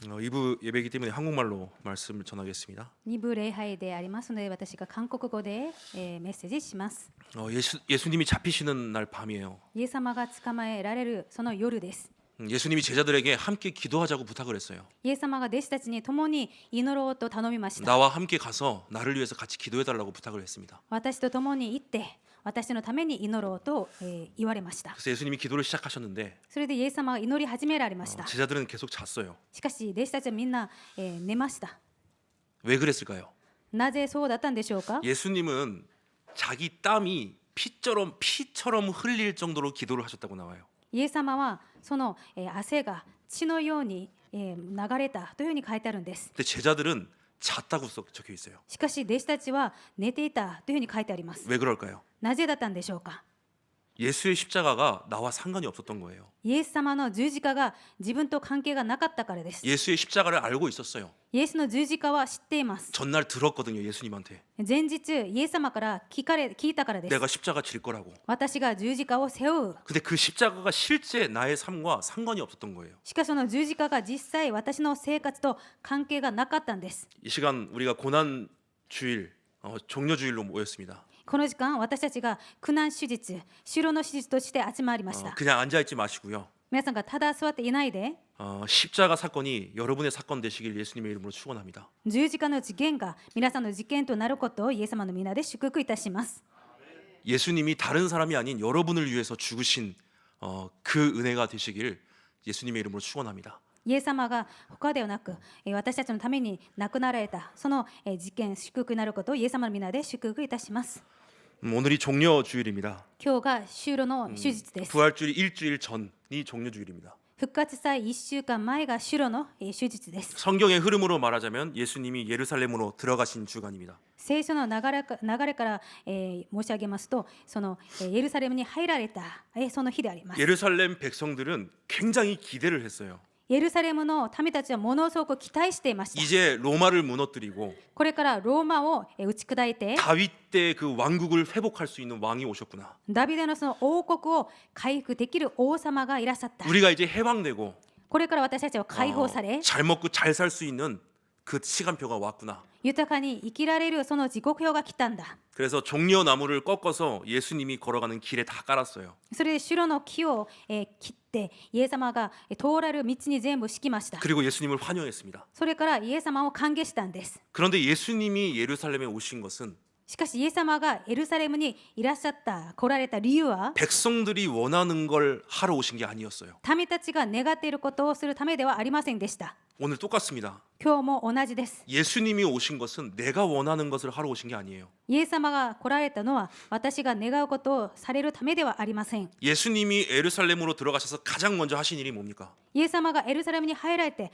2부 예배이기 때문에 한국말로 말씀을 전하겠습니다. 2部礼拝でありますので、私が韓国語で、メッセージします。 예수님이 잡히시는 날 밤이에요. イエス様が捕まえられるその夜です。 예수님이 제자들에게 함께 기도하자고 부탁을 했어요. イエス様が弟子たちに共に祈ろうと頼みました。 나와 함께 가서 나를 위해서 같이 기도해달라고 부탁을 했습니다. 私と共に行って私のために祈ろうと、言われました。 그래서 예수님이 기도를 시작하셨는데 それでイエス様が祈り始められました。 제자들은 계속 잤어요. しかし弟子たちはみんな、寝ました。 왜 그랬을까요? なぜそうだったんでしょうか。 예수님은 자기 땀이 피처럼 흘릴 정도로 기도를 하셨다고 나와요. イエス様はその、汗が血のように、流れたというふうに書いてあるんです。 근데 제자들은 잤다고 적혀 있어요. しかし弟子たちは寝ていたというふうに書いてあります。 왜 그럴까요? なぜだったんでしょうか。 예수의 십자가가 나와 상관이 없었던 거예요. イエス様の十字架が自分と関係がなかったからです。 예수의 십자가를 알고 있었어요. イエスの十字架は知っています。 전날 들었거든요. 예수님한테. 前日イエス様から聞いたからです。 내가 십자가 질 거라고. 私が十字架を背負う。 근데 그 십자가가 실제 나의 삶과 상관이 없었던 거예요. しかしその十字架が実際私の生活と関係がなかったんです。 이 시간 우리가 고난 주일, 종려 주일로 모였습니다. この時間私たちが苦難手術、修羅の手術として集まりました。 그냥 앉아 있지 마시고요. 皆さんがただ座っていないで、 십자가 사건이 여러분의 사건 되시길 예수님의 이름으로 축원합니다. 十字架の事件が皆さんの事件となることをイエス様の皆で祝福いたします。 예수님이 다른 사람이 아닌 여러분을 위해서 죽으신 그 은혜가 되시길 예수님의 이름으로 축원합니다. イエス様が他ではなく私たちのために亡くなられたその事件祝福になることをイエス様の皆で祝福いたします。 오늘이 종려 주일입니다. 今日が修羅の手術です。 부활주일 일주일 전이 종려 주일입니다. 復活祭1週間前が修羅の手術です。 성경의 흐름으로 말하자면 예수님이 예루살렘으로 들어가신 주간입니다. 聖書の流れから、申し上げますと、そのエルサレムに入られた、その日であります。 예루살렘 백성들은 굉장히 기대를 했어요. エルサレムの民たちはものすごく期待していました。 이제 로마를 무너뜨리고 これからローマを打ち砕いて 다윗 때 그 왕국을 회복할 수 있는 왕이 오셨구나. ダビデのその王国を回復できる王様がいらっしゃった。 우리가 이제 해방되고 これから私たちは解放され、 잘 먹고 잘 살 수 있는 그 시간표가 왔구나. 豊かに生きられるその時刻表が来たんだ。 그래서 종려 나무를 꺾어서 예수님이 걸어가는 길에 다 깔았어요. それで白の木を、切ってイエス様が通られる道に全部敷きました。 그리고 예수님을 환영했습니다. それからイエス様を歓迎したんです。 그런데 예수님이 예루살렘에 오신 것은 しかしイエス様がエルサレムにいらっしゃった来られた理由は 백성들이 원하는 걸 하러 오신 게 아니었어요. 民たちが願っていることをするためではありませんでした。 오늘 똑같습니다. 今日も同じです。 예수님이 오신 것은 내가 원하는 것을 하러 오신 게 아니에요. イエス様が来られたのは私が願うことをされるためではありません。 예수님이 예루살렘으로 들어가셔서 가장 먼저 하신 일이 뭡니까? イエス様がエルサレムに入られて、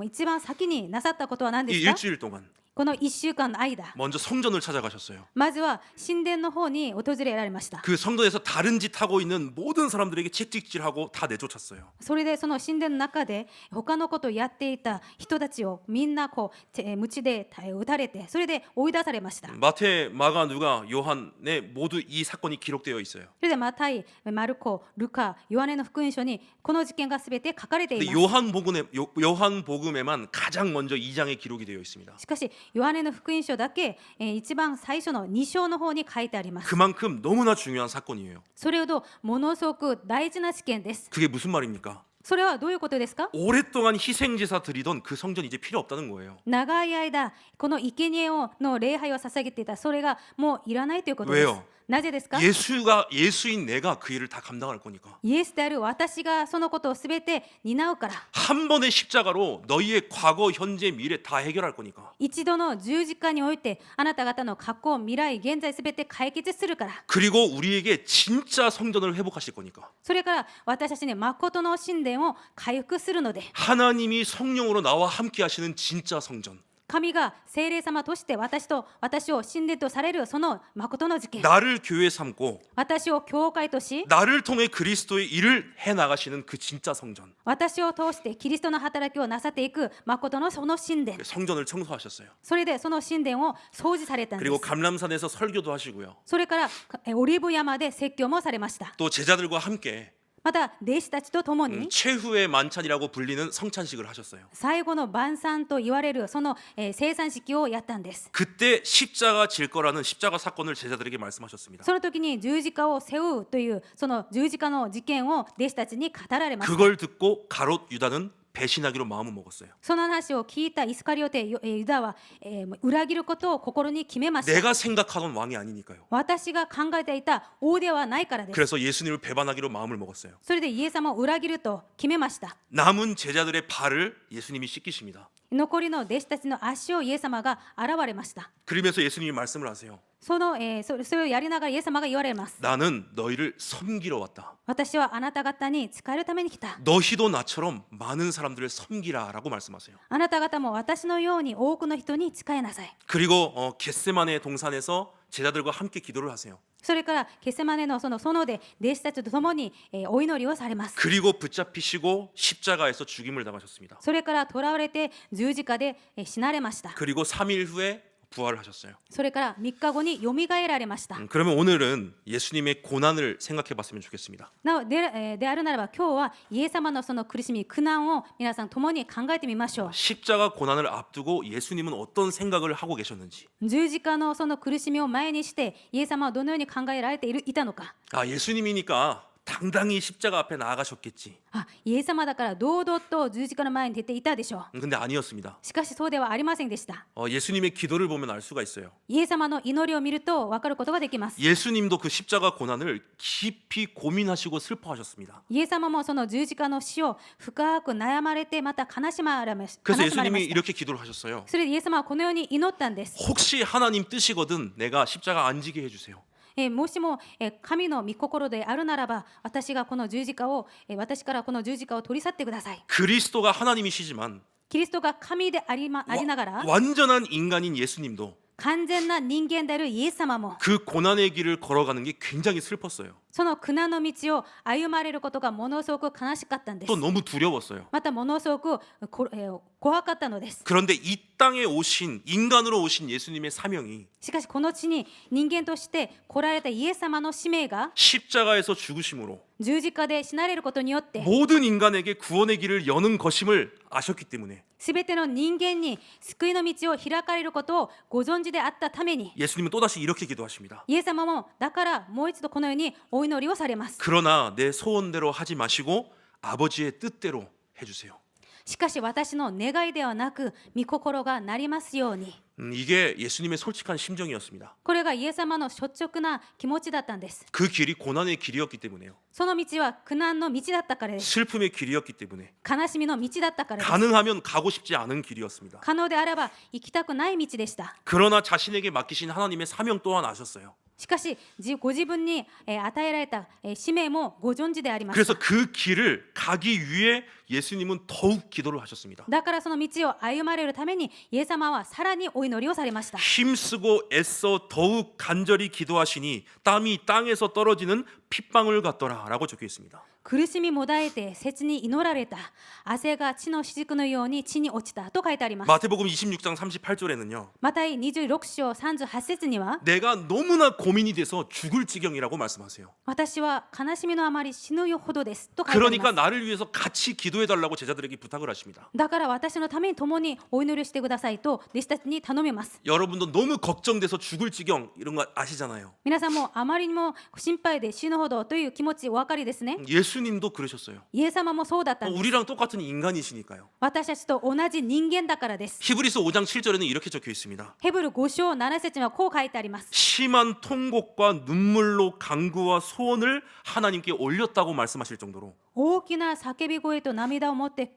一番先になさったことは何で 이 すか。 일주일 동안 この1週間の間、 먼저 성전을 찾아가셨어요. まずは神殿の方に訪れられました。 그 성전에서 다른 짓 하고 있는 모든 사람들에게 채찍질하고 다 내쫓았어요. それでその神殿の中で他のことをやっていた人たちをみんな鞭で打たれて、それで追い出されました。 마태, 마가, 누가, 요한에 모두 이 사건이 기록되어 있어요. それでマタイ、マルコ、ルカ、ヨハネの福音書にこの事件がすべて書かれてい 근데 ます。 요한복음에만 가장 먼저 2장에 기록이 되어 있습니다. しかしヨハネの福音書だけ、一番最初の2章の方に書いてあります。 그만큼 너무나 중요한 사건이에요. それほどものすごく大事な事件です。 그게 무슨 말입니까? それはどういうことですか。 오랫동안 희생제사 드리던 그 성전이 이제 필요 없다는 거예요. 長い間この生贄の礼拝を捧げていたそれがもういらないということです。 왜요? なぜですか。 예수인 내가 그 일을 다 감당할 거니까. イエスである私がそのことをすべて担うから。 한 번의 십자가로 너희의 과거, 현재, 미래 다 해결할 거니까. 一度の十字架においてあなた方の過去、未来、現在すべて解決するから。 그리고 우리에게 진짜 성전을 회복하실 거니까. それから私たちに誠の神殿を回復するので、 하나님이 성령으로 나와 함께 하시는 진짜 성전. 神が聖霊様として私を神殿とされるその誠の事件、 나를 교회 삼고 私を教会とし 나를 통해 그리스도의 일을 해 나가시는 그 진짜 성전. 私を通してキリストの働きをなさっていく誠のその神殿、 성전을 청소하셨어요. それでその神殿を掃除されたんで 그리고 す。 감람산에서 설교도 하시고요. それからオリーブ山で説教もされました。 또 제자들과 함께 また弟子たちと共に 최후의 만찬이라고 불리는 성찬식을 하셨어요. 最後の晩餐と言われるその生産式をやったんです。 그때 십자가 질 거라는 십자가 사건을 제자들에게 말씀하셨습니다. その時に十字架を背負うというその十字架の事件を弟子たちに語られました。 그걸 듣고 가롯 유다는 배신하기로 마음을 먹었어요. その話を聞いたイスカリオテユダは裏切ることを心に決めました。 내가 생각하던 왕이 아니니까요. 私が考えていた王ではないからです。 그래서 예수님을 배반하기로 마음을 먹었어요. それでイエス様を裏切ると決めました。 남은 제자들의 발을 예수님이 씻기십니다. 残りの弟子たちの足をイエス様が現れました。 그러면서 예수님이 말씀을 하세요. それをやりながらイエス様が言われます。 나는 너희를 섬기러 왔다. 私はあなた方に仕えるために来た。 너희도 나처럼 많은 사람들을 섬기라라고 말씀하세요. あなた方も私のように多くの人に仕えなさい。 그리고 겟세마네 동산에서 제자들과 함께 기도를 하세요. それからゲセマネのその園で弟子たちと共にお祈りをされます。 그리고 붙잡히시고 십자가에서 죽임을 당하셨습니다. それから囚われて十字架で死なれました。 그리고 3일 후에 부활을 하셨어요. それから3日後によみがえられました。 그러면 오늘은 예수님의 고난을 생각해 봤으면 좋겠습니다. なおであるならば今日はイエス様のその苦しみ苦難を皆さん共に考えてみましょう。 십자가 고난을 앞두고 예수님은 어떤 생각을 하고 계셨는지. 十字架のその苦しみを前にしてイエス様はどのように考えられていたのか。 아, 예수님이니까 당당히 십자가 앞에 나아가셨겠지. イエス様だから堂々と十字架の前に出ていたでしょう。 근데 아니었습니다. しかしそうではありませんでした。 예수님의 기도를 보면 알 수가 있어요. イエス様の祈りを見ると分かることができます。 예수님도 그 십자가 고난을 깊이 고민하시고 슬퍼하셨습니다. イエス様もその十字架の死を深く悩まれてまた悲しまれまし 그래서 た。 예수님이 이렇게 기도를 하셨어요. それでイエス様はこのように祈ったんです。 혹시 하나님 뜻이거든 내가 십자가 안 지게 해주세요. もしも神の御心であるならば私からこの十字架を取り去ってください。 그리스도가 하나님이시지만 キリストが神でありながら 완전한 인간인 예수님도 完全な人間であるイエス様も 그 고난의 길을 걸어가는 게 굉장히 슬펐어요. その苦難の道を歩まれることがものすごく悲しかったんです。 또 너무 두려웠어요. またものすごく怖かったのです。 그런데 이 땅에 오신 인간으로 오신 예수님의 사명이 しかしこの地に人間として来られたイエス様の使命が 십자가에서 죽으심으로 十字架で死なれることによって 모든 인간에게 구원의 길을 여는 것임을 아셨기 때문에 すべての人間に救いの道を開かれることをご存知であったために 예수님은 또다시 이렇게 기도하십니다. イエス様もだからもう一度このようにお祈りをされます。 그러나 내 소원대로 하지 마시고 아버지의 뜻대로 해주세요. しかし私の願いではなく御心がなりますように。 이게 예수님의 솔직한 심정이었습니다. これがイエス様の率直な気持ちだったんです。 그 길이 고난의 길이었기 때문에요. その道は苦難の道だったからです。 슬픔의 길이었기 때문에 悲しみの道だったからです。 가능하면 가고 싶지 않은 길이었습니다. 可能であれば行きたくない道でした。 그러나 자신에게 맡기신 하나님의 사명 또한 아셨어요. しかしご自分に与えられた使命もご存知でありました。 그래서 그 길을 가기 위해 예수님은 더욱 기도를 하셨습니다. だからその道を歩まれるためにイエス様はさらにお祈りをされました。 힘쓰고 애써 더욱 간절히 기도하시니 땀이 땅에서 떨어지는 핏방울 같더라라고 적혀 있습니다. 苦しみもだえて切に祈られた。汗が地の雫のように地に落ちたと書いてあります。 마태복음 26장 38절에는요. マタイ26章38節には 내가 너무나 고민이 돼서 죽을 지경이라고 말씀하세요. 私は悲しみのあまり死ぬほどですと書いてありま 그러니까 す。 나를 위해서 같이 기도해 달라고 제자들에게 부탁을 하십니다. だから私のために共にお祈りしてくださいと弟子たちに頼みます。 여러분도 너무 걱정돼서 죽을 지경 이런 거 아시잖아요. 皆さんもあまりにも心配で死ぬほどという気持ちお分かりですね。 예수님도 그러셨어요. イエス様もそうだったんです。 우리랑 똑같은 인간이시니까요. 私たちと同じ人間だからです。 히브리서 5장 7절에는 이렇게 적혀 있습니다. ヘブル5章7節にはこう書いてあります。 심한 통곡과 눈물로 간구와 소원을 하나님께 올렸다고 말씀하실 정도로 大きな叫び声と涙を持って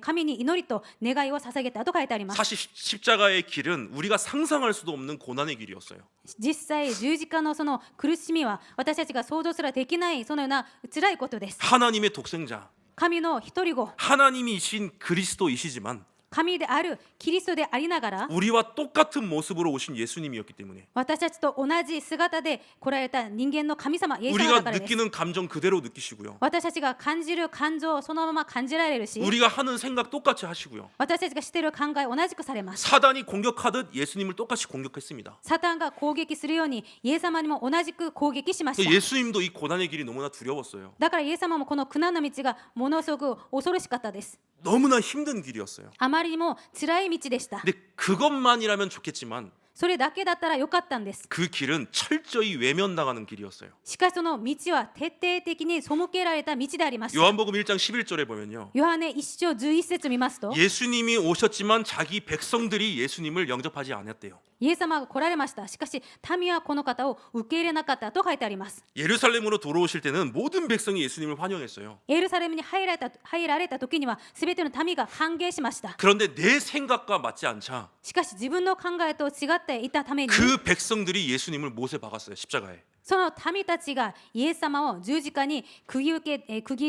神に祈りと願いを捧げたと書いてあります。 사실 십자가의 길은 우리가 상상할 수도 없는 고난의 길이었어요. 実際十字架のその苦しみは私たちが想像すらできないそのような辛いことです。 하나님의 독생자, 神の一人子、 하나님이신 그리스도이시지만 神であるキリストでありながら 우리와 똑같은 모습으로 오신 예수님이었기 때문에 私たちと同じ姿で来られた人間の神様イエス様だ 우리가 からです 느끼는 감정 그대로 느끼시고요. 私たちが感じる感情をそのまま感じられるし 우리가 하는 생각 똑같이 하시고요. 私たちがしている考え同じくされます 사단이 공격하듯 예수님을 똑같이 공격했습니다. サタンが攻撃するようにイエス様にも同じく攻撃しました 예수님도 이 고난의 길이 너무나 두려웠어요. だからイエス様もこの苦難の道がものすごく恐ろしかったです 너무나 힘든 길이었어요. あまりにも辛い道でした 근데 그것만이라면 좋겠지만 それだけだったらよかったんです 그 길은 철저히 외면당하는 길이었어요. しかしその道は徹底的に背けられた道でありました 요한복음 1장 11절에 보면요. ヨハネ1章11節見ますと 예수님이 오셨지만 자기 백성들이 예수님을 영접하지 않았대요. イエス様が来られましたしかし民はこの方を受け入れなかったと書いてあります 예루살렘으로 돌아오실 때는 모든 백성이 예수님을 환영했어요. エルサレムに入られた時には全ての民が歓迎しました 그런데 내 생각과 맞지 않자 しかし自分の考えと違っていたために 그 백성들이 예수님을 못에 박았어요. 십자가에. その民たちがイエス様を十字架に釘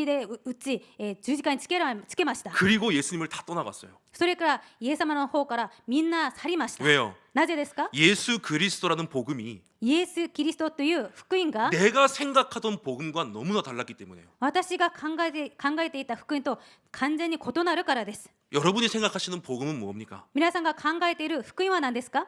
で打ち十字架につけました 그리고 예수님을 다 떠나갔어요. それからイエス様の方からみんな去りました 왜요? なぜですか 예수 그리스도라는 복음이 イエス・キリストという福音が 내가 생각하던 복음과 너무나 달랐기 때문에요. 私が考えていた福音と完全に異なるからです 여러분이 생각하시는 복음은 뭡니까? 皆さんが考えている福音は何ですか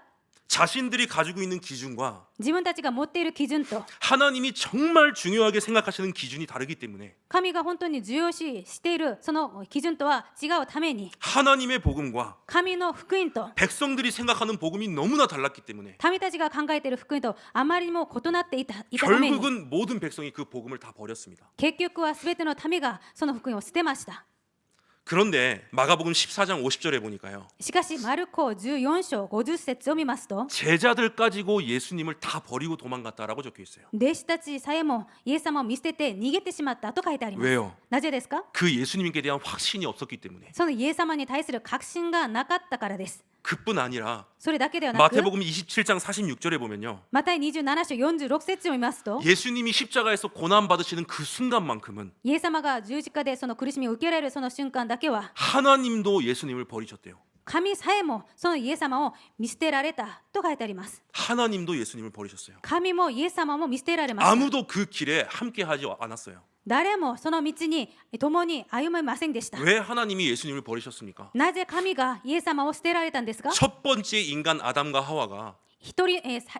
자신들이 가지고 있는 기준과 自分たちが持っている基準と 하나님이 정말 중요하게 생각하시는 기준이 다르기 때문에 神が本当に重要視しているその基準とは違うために 하나님의 복음과 神の福音と 백성들이 생각하는 복음이 너무나 달랐기 때문에 民たちが考えている福音とあまりにも異なっていたために 결국은 모든 백성이 그 복음을 다 버렸습니다. 結局は全ての民がその福音を捨てました 그런데 마가복음 14장 50절에 보니까요. しかしマルコ14章50節を見ますと 제자들 가지고 예수님을 다 버리고 도망갔다라고 적혀 있어요. 弟子たちさえもイエス様を見捨てて逃げてしまったと書いてあります 왜요? なぜですか 그 예수님께 대한 확신이 없었기 때문에. そのイエス様に対する確信がなかったからです 그뿐 아니라 それだけではなく 마태복음 27장 46절에 보면요. マタイ27章46節を見ますと 예수님이 십자가에서 고난 받으시는 그 순간만큼은 イエス様が十字架でその苦しみを受けられるその瞬間だけは 하나님도 예수님을 버리셨대요. 神さえもそのイエス様を見捨てられたと書いてあります 하나님도 예수님을 버리셨어요. 神もイエス様も見捨てられました 아무도 그 길에 함께하지 않았어요. 誰もその道に共に歩めませんでした 왜 하나님이 예수님을 버리셨습니까? なぜ神がイエス様を捨てられたんですか 첫 번째 인간 아담과 하와가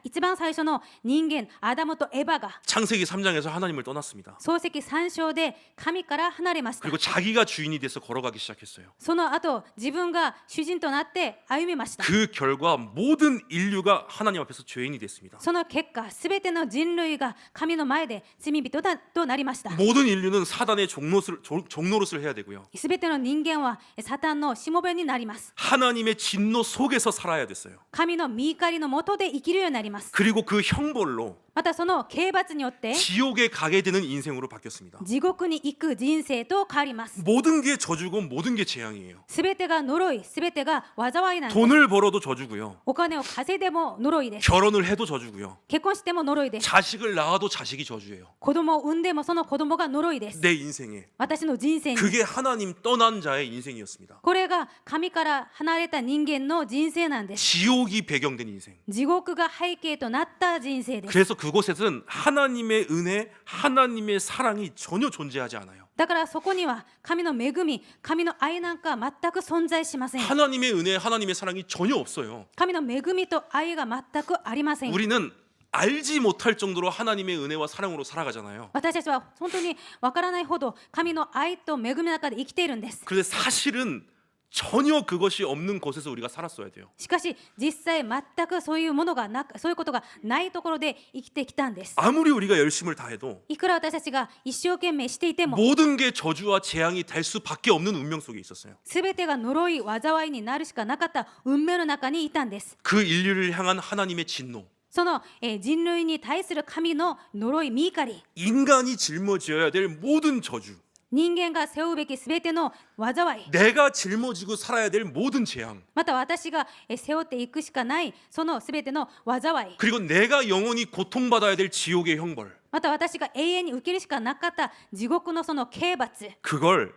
一番最初の人間アダムとエバが 창세기 3장에서 하나님을 떠났습니다. 漱石3章で神から離れました 그리고 자기가 주인이 돼서 걸어가기 시작했어요. その後自分が主人となって歩みました 그 결과 모든 인류가 하나님 앞에서 죄인이 됐습니다. その結果すべての人類が神の前で罪人となりました 모든 인류는 사단의 종노릇을 해야 되고요. すべての人間はサタンのしもべになります 하나님의 진노 속에서 살아야 됐어요. 神の御怒りの下で生きるようになります 그리고 그 형벌로 またその刑罰によって 지옥에 가게 되는 인생으로 바뀌었습니다. 地獄に行く人生と変わります 모든 게 저주고 모든 게 재앙이에요. すべてが呪いすべてが災いなんです 돈을 벌어도 저주고요. お金を稼いでも呪いです 결혼을 해도 저주고요. 結婚しても呪いです 자식을 낳아도 자식이 저주예요. 子供を産んでもその子供が呪いです 내 인생에. 私の人生に 그게 하나님 떠난 자의 인생이었습니다. これが神から離れた人間の人生なんです 지옥이 배경된 인생. 地獄が背景となった人生です 그래서 그곳에는 하나님의 은혜, 하나님의 사랑이 전혀 존재하지 않아요. だからそこには神の恵み神の愛なんか全く存在しません 하나님의 은혜, 하나님의 사랑이 전혀 없어요. 神の恵みと愛が全くありません 우리는 알지 못할 정도로 하나님의 은혜와 사랑으로 살아가잖아요. 私たちは本当にわからないほど神の愛と恵みの中で生きているんです 그런데 사실은 전혀 그것이 없는 곳에서 우리가 살았어야 돼요. しかし実際全くそういうものがなくそういうことがないところで生きてきたんです 아무리 우리가 열심을 다해도 いくら私たちが一生懸命していても 모든 게 저주와 재앙이 될 수밖에 없는 운명 속에 있었어요. 全てが呪い災いになるしかなかった運命の中にいたんです 그 인류를 향한 하나님의 진노. その人類に対する神の呪い御怒り 인간이 짊어져야 될 모든 저주. 人間が背負うべきすべての災い 내가 짊어지고 살아야 될 모든 재앙. また私が背負っていくしかないそのすべての災い 그리고 내가 영원히 고통받아야 될 지옥의 형벌. また私が永遠に受けるしかなかった地獄のその刑罰 그걸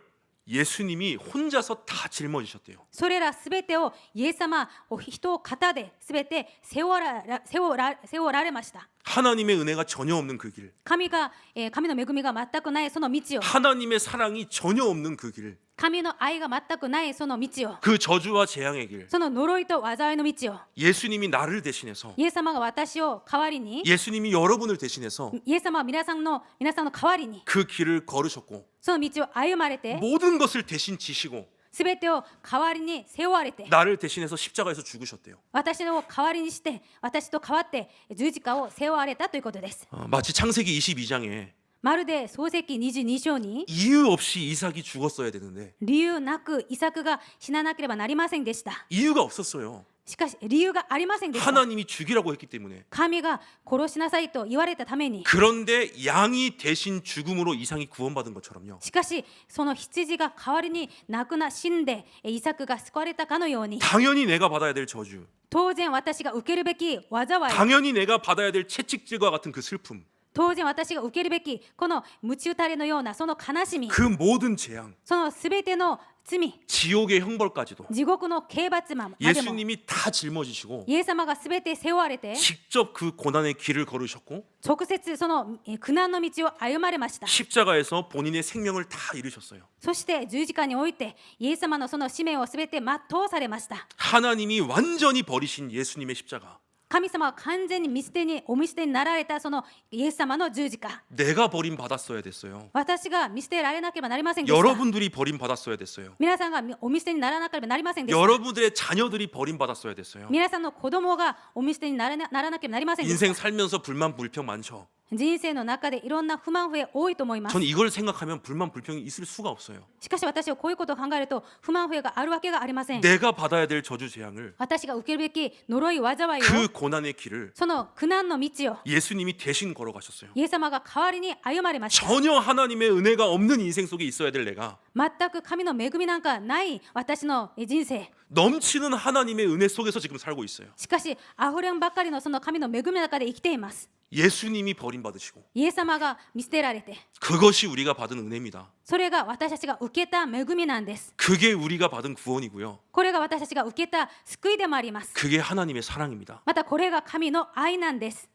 예수님이 혼자서 다 짊어지셨대요. それらすべてをイエス様を人を肩ですべて背負われました。 하나님의 은혜가 전혀 없는 그 길, 神の恵みが全くないその道を、 하나님의 사랑이 전혀 없는 그 길, 神の愛が全くないその道を、 그 저주와 재앙의 길, その呪いと災いの道を、 예수님이 나를 대신해서, イエス様が私を代わりに、 예수님이 여러분을 대신해서 イエス様は皆さんの代わりに 그 길을 걸으셨고 その道を歩まれて、 모든 것을 대신 지시고 すべてを代わりに背負われて、 나를 대신해서 십자가에서 죽으셨대요. 私の代わりにして私と代わって十字架を背負われたということです。 마치 창세기 22장에 まるで創世記22章に 이유 없이 이삭이 죽었어야 되는데 理由なくイサクが死ななければなりませんでした。 이유가 없었어요. しかし理由がありませんでした。 하나님이 죽이라고 했기 때문에. 神が殺しなさいと言われたために、 그런데 양이 대신 죽음으로 이삭이 구원받은 것처럼요. しかしその羊が代わりに死んでイサクが救われたかのように、 당연히 내가 받아야 될 저주, 当然私が受けるべき災い、 당연히 내가 받아야 될 채찍질과 같은 그 슬픔, 当然私が受けるべきこの鞭打たれのようなその悲しみ、 그 모든 재앙, そのすべての罪、 지옥의 형벌까지도 地獄の刑罰までも 예수님이 다 짊어지시고 イエス様がすべて背負われて 직접 그 고난의 길을 걸으셨고 直接その苦難の道を歩まれました。 십자가에서 본인의 생명을 다 이루셨어요. そして十字架においてイエス様のその使命をすべて全うされました。 하나님이 완전히 버리신 예수님의 십자가, 神様は完全にお見捨てになられたそのイエス様の十字架、 내가 버림받았어야 됐어요. 私が見捨てられなければなりませんでした。 여러분들이 버림받았어야 됐어요. 皆さんがお見捨てにならなければなりませんでした。 여러분들의 자녀들이 버림받았어야 됐어요. 皆さんの子供がお見捨てにならなければなりませんでした。 인생 살면서 불만 불평 많죠. 人生の中でいろんな不満不平多いと思います。 전 이걸 생각하면 불만 불평이 있을 수가 없어요. しかし私はこういうことを考えると不満不平があるわけがありません。 내가 받아야 될 저주 재앙을, 私が受けるべき呪い災いを、 그 고난의 길을 その苦難の道を 예수님이 대신 걸어가셨어요. イエス様が代わりに歩まれました。 전혀 하나님의 은혜가 없는 인생 속에 있어야 될 내가 全く神の恵みなんかない私の人生、 넘치는 하나님의 은혜 속에서 지금 살고 있어요. しかし溢れんばかりのその神の恵みの中で生きています。 예수님이 버림받으시고 イエス様が見捨てられて、 그것이 우리가 받은 은혜입니다. それが私たちが受けた恵みなんです。 그게 우리가 받은 구원이고요. これが私たちが受けた救いでもあります。 그게 하나님의 사랑입니다. またこれが神の愛なんです。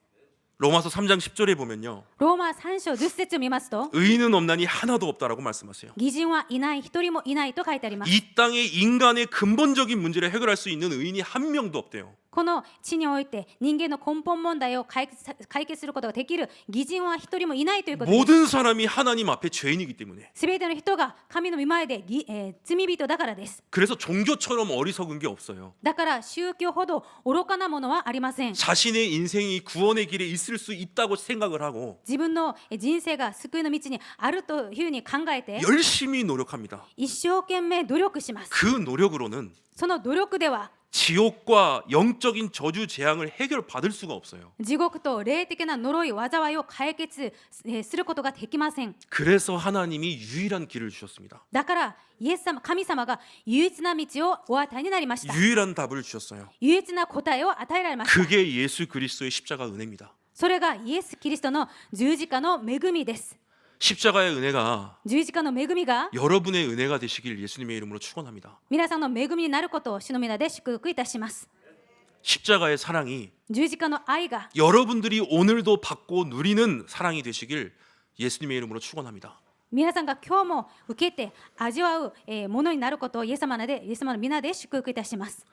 로마서 3장 10절에 보면요. ローマ3章10節を見ますと、 의인은 없나니 하나도 없다라고 말씀하세요. 義人はいない、一人もいないと書いてあります。 이 땅의 인간의 근본적인 문제를 해결할 수 있는 의인이 한 명도 없대요. この地において人間の根本問題を解決することができる義人は一人もいないということです。 모든 사람이 하나님 앞에 죄인이기 때문에. すべての人が神の御前で罪人だからです。 그래서 종교처럼 어리석은 게 없어요. だから宗教ほど愚かなものはありません。 자신의 인생이 구원의 길에 있을 수 있다고 생각을 하고 自分の人生が救いの道にあるというふうに考えて 열심히 노력합니다. 一生懸命努力します。 그 노력으로는 その努力では 지옥과 영적인 저주 재앙을 해결받을 수가 없어요. 地獄と霊的な呪い災いを解決することができません。 그래서 하나님이 유일한 길을 주셨습니다. だからイエス様、神様が唯一な道をお与えになりました。 유일한 답을 주셨어요. 唯一な答えを与えられました。 그게 예수 그리스도의 십자가 은혜입니다. それがイエス・キリストの十字架の恵みです。 십자가의 은혜가 十字架の恵みが 여러분의 은혜가 되시길 예수님의 이름으로 축원합니다. 皆さんの恵みになることを主の皆で祝福いたします。 십자가의 사랑이 十字架の愛が 여러분들이 오늘도 받고 누리는 사랑이 되시길 예수님의 이름으로 축원합니다. 皆さんが今日も受けて味わうものになることをイエス様の皆で祝福いたします。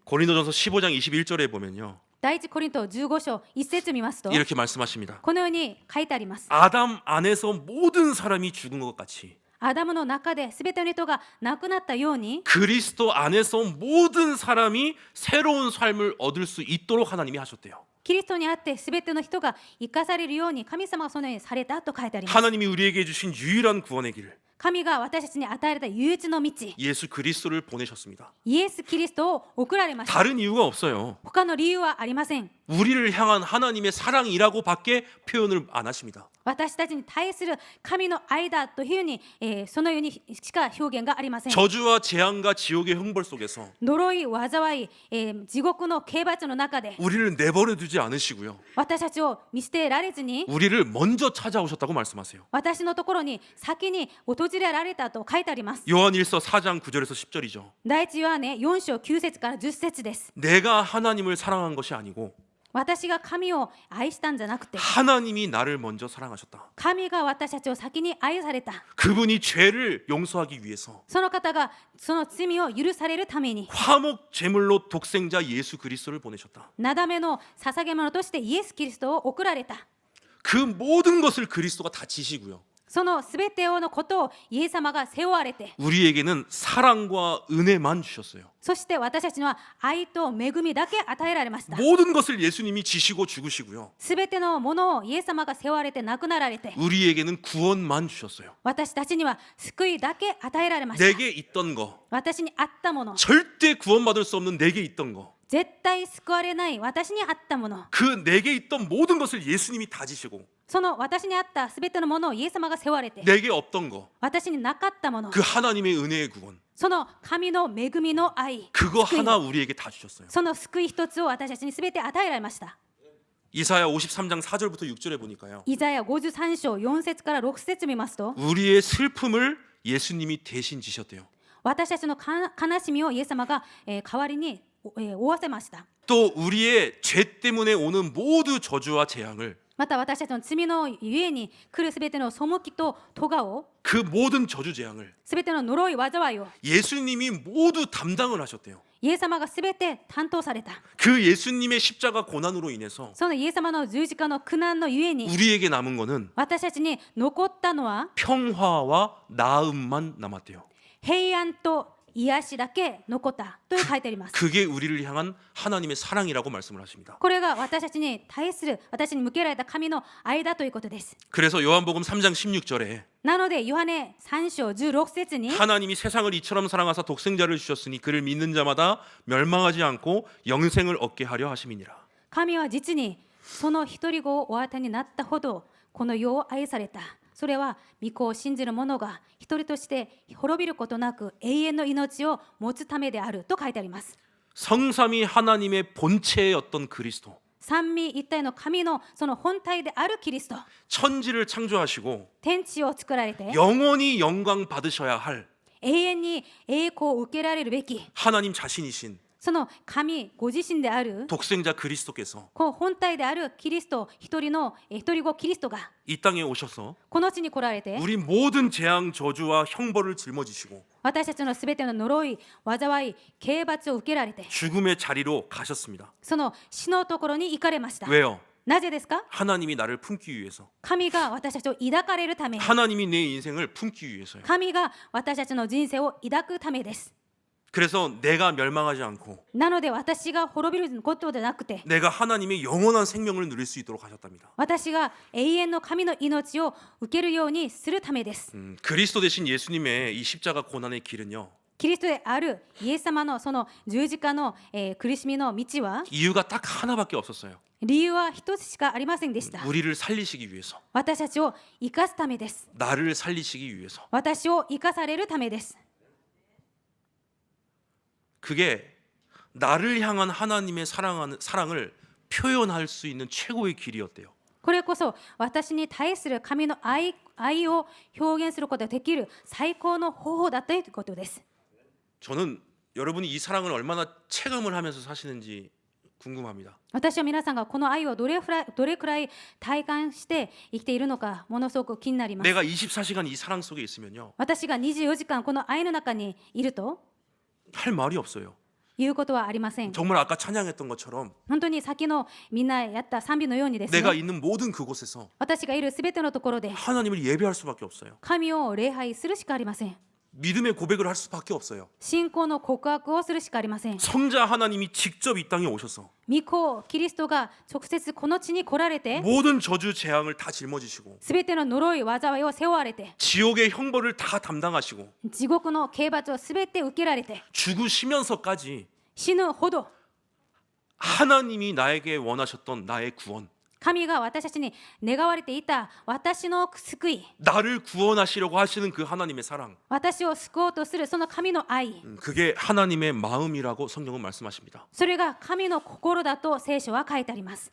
고린도전서 15장 21절에 보면요. 第一コリント15章1節見ますと 이렇게 말씀하십니다. このように書いてあります。 아담 안에서 모든 사람이 죽은 것 같이 アダムの中で全ての人が亡くなったように 그리스도 안에서 모든 사람이 새로운 삶을 얻을 수 있도록 하나님이 하셨대요. キリストにあって全ての人が生かされるように神様がそのようにされたと書いてあります。 하나님이 우리에게 주신 유일한 구원의 길 神が私たちに与えられた唯一の道、 예수 그리스도를 보내셨습니다. イエス・キリストを送られました。 다른 이유가 없어요. 他の理由はありません。 우리를 향한 하나님의 사랑이라고밖에 표현을 안 하십니다. 私たちに対する神の愛だというふうに、そのようにしか表現がありません。 저주와 재앙과 지옥의 형벌 속에서 呪い、災い、地獄の刑罰の中で 우리를 내버려 두지 않으시고요. 私たちを見捨てられずに 우리를 먼저 찾아오셨다고 말씀하세요. 私のところに先に訪れられたと書いてあります。 요한일서 4장 9절에서 10절이죠. 第一ヨハネ4章9節から10節です。 내가 하나님을 사랑한 것이 아니고 私が神を愛したんじゃなくて 하나님이 나를 먼저 사랑하셨다. 神が私たちを先に愛された。 그분이 죄를 용서하기 위해서 その方がその罪を許されるために 화목 제물로 독생자 예수 그리스도를 보내셨다. なだめの捧げ物としてイエス・キリストを送られた。 그 모든 것을 그리스도가 다 지시고요. そのすべてのことをイエス様が背負われて、 우리에게는 사랑과 은혜만 주셨어요. そして私たちには愛と恵みだけ与えられました。 모든 것을 예수님이 지시고 죽으시고요. すべてのものをイエス様が背負われて亡くなられて、 우리에게는 구원만 주셨어요. 私たちには救いだけ与えられました。 내게 있던 거, 私にあったもの、 절대 구원받을 수 없는 내게 있던 거, 絶対救われない私にあったもの、 그 내게 있던 모든 것을 예수님이 다 지시고 その私にあったすべてのものをイエス様が背負われて、 내게 없던 거, 私になかったもの、 그 하나님의 은혜의 구원, その神の恵みの愛、 그거 救い 하나 우리에게 다 주셨어요. その救い一つを私たちにすべて与えられました。 이사야 53장 4절부터 6절에 보니까요. イザヤ53章4節から6節見ますと、 우리의 슬픔을 예수님이 대신 지셨대요. 私たちの悲しみをイエス様が代わりに負わせました。 또 우리의 죄 때문에 오는 모두 저주와 재앙을 また私たちの罪のゆえに来るすべての背きと咎を、 그 모든 저주 재앙을 すべての呪い災いを 예수님이 모두 담당을 하셨대요. イエス様がすべて担当された。 그 예수님의 십자가 고난으로 인해서 そのイエス様の十字架の苦難のゆえに 우리에게 남은 거는 私たちに残ったのは 평화와 나음만 남았대요. 平安と癒しだけ残ったと書いてあります。 그게 우리를 향한 하나님의 사랑이라고 말씀을 하십니다. これが私たちに対する、私に向けられた神の愛だということです。 그래서 요한복음 3장 16절에 なのでヨハネ3章16節に 하나님이 세상을 이처럼 사랑하사 독생자를 주셨으니 그를 믿는 자마다 멸망하지 않고 영생을 얻게 하려 하심이니라. 神は実にその一人子をお与えになったほどこの世を愛された。それは御子を信じる者が一人として滅びることなく永遠の命を持つためであると書いてあります。 성삼위 하나님의 본체였던 그리스도, 三位一体の神のその本体であるキリスト、 천지를 창조하시고 天地を作られて 영원히 영광 받으셔야 할 永遠に栄光を受けられるべき 하나님 자신이신 その神ご自身である 독생자 그리스도께서 この本体であるキリスト一人子キリストが 이 땅에 오셔서 この地に来られて 우리 모든 재앙 저주와 형벌을 짊어지시고 私たちのすべての呪い、災い、刑罰を受けられて 죽음의 자리로 가셨습니다. その死のところに行かれました。 왜요? なぜですか？ 하나님이 나를 품기 위해서, 神が私たちを抱かれるため、 하나님이 내 인생을 품기 위해서요. 神が私たちの人生を抱くためです。 그래서 내가 멸망하지 않고 なので私が滅びることでなくて、 내가 하나님의 영원한 생명을 누릴 수 있도록 하셨답니다. 私が永遠の神の命を受けるようにするためです。 그리스도 대신 예수님의 이 십자가 고난의 길은요, キリストであるイエス様のその十字架の、苦しみの道は 이유가 딱 하나밖에 없었어요. 理由は一つしかありませんでした。 우리를 살리시기 위해서, 私たちを生かすためです。 나를 살리시기 위해서. 私を生かされるためです。 그게 나를 향한 하나님의 사랑을 표현할 수 있는 최고의 길이었대요. これこそ私に対する神の愛を表現することができる最高の方法だということです。 저는 여러분이 이 사랑을 얼마나 체감을 하면서 사시는지 궁금합니다. 私は皆さんがこの愛をどれくらい体感して生きているのかものすごく気になります。 내가 24시간 이 사랑 속에 있으면요, 私が24時間この愛の中にいると 할 말이 없어요. いうことはありません。 정말 아까 찬양했던 것처럼 本当に先のみんなやった賛美のようにですね、 내가 있는 모든 그곳에서 私がいるすべてのところで 하나님을 예배할 수밖에 없어요. 神を礼拝するしかありません。 믿음의 고백을 할 수밖에 없어요. 信仰の告白をするしかありません。 성자 하나님이 직접 이 땅에 오셔서 御子キリストが直接この地に来られて 모든 저주 재앙을 다 짊어지시고 すべての呪い災いを背負われて 지옥의 형벌을 다 담당하시고 地獄の刑罰をすべて受けられて 죽으시면서까지 死ぬほど 하나님이 나에게 원하셨던 나의 구원, 神が私たちに願われていた私の救い、 나를 구원하시려고 하시는 그 하나님의 사랑, 私を救おうとするその神の愛、 그게 하나님의 마음이라고 성경은 말씀하십니다. それが神の心だと聖書は書いてあります。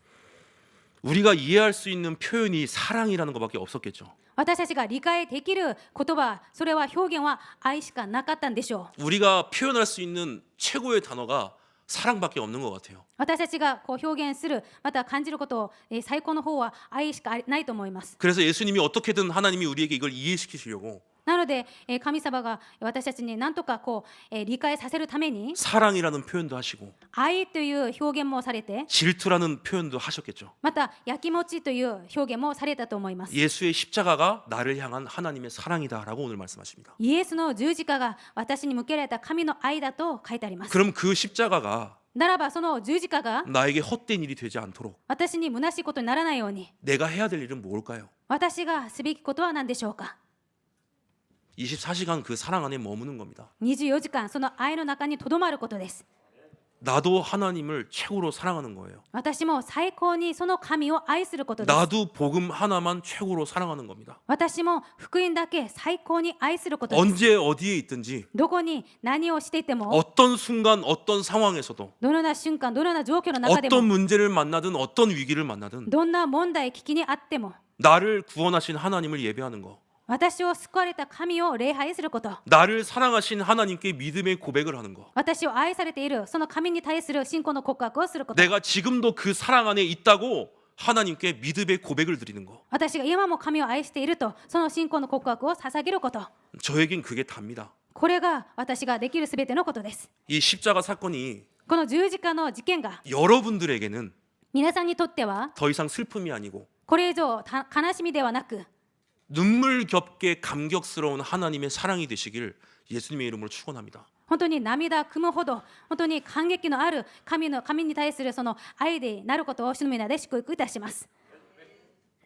우리가 이해할 수 있는 표현이 사랑이라는 것밖에 없었겠죠. 私たちが理解できる言葉、それは表現は愛しかなかったんでしょう。 우리가 표현할 수 있는 최고의 단어가 사랑밖에 없는 것 같아요. 私たちがこう表現する、また感じることを、最高の方は愛しかないと思います。 그래서 예수님이 어떻게든 하나님이 우리에게 이걸 이해시키시려고 なので、神様が私たちに何とかこう、理解させるために 사랑이라는 표현도 하시고 愛という表現もされて、 질투라는 표현도 하셨겠죠. またやきもちという表現もされたと思います。 예수의 십자가가 나를 향한 하나님의 사랑이다라고 오늘 말씀하십니다. イエスの十字架が私に向けられた神の愛だと書いてあります。 그럼 그 십자가가 ならばその十字架が 나에게 헛된 일이 되지 않도록 私に虚しいことにならないように、 내가 해야 될 일은 뭘까요? 私がすべきことは何でしょうか。 24시간 그 사랑 안에 머무는 겁니다. 24時間その愛の中にとどまることです。 나도 하나님을 최고로 사랑하는 거예요. 私も最高にその神を愛することです。 나도 복음 하나만 최고로 사랑하는 겁니다. 私も福音だけ最高に愛することです。 언제 어디에 있든지 どこに何をしていても、 어떤 순간 어떤 상황에서도 どのような瞬間、どのような状況の中で 어떤 も、 문제를 만나든 어떤 위기를 만나든 どんな問題、危機にあっても、 나를 구원하신 하나님을 예배하는 거, 私を救われた神を礼拝すること、 나를 사랑하신 하나님께 믿음의 고백을 하는 거, 私を愛されているその神に対する信仰の告白をすること、 내가 지금도 그 사랑 안에 있다고 하나님께 믿음의 고백을 드리는 거. 私が今も神を愛しているとその信仰の告白を捧げること、 저에겐 그게 답니다. これが私ができるすべてのことです。 이 십자가 사건이 この十字架の事件が 여러분들에게는 皆さんにとっては 더 이상 슬픔이 아니고 これ以上悲しみではなく、 눈물겹게 감격스러운 하나님의 사랑이 되시길 예수님의 이름으로 축원합니다. 本当に涙汲むほど本当に感激のある神に対するその愛でなることを主の皆で祝福いたします。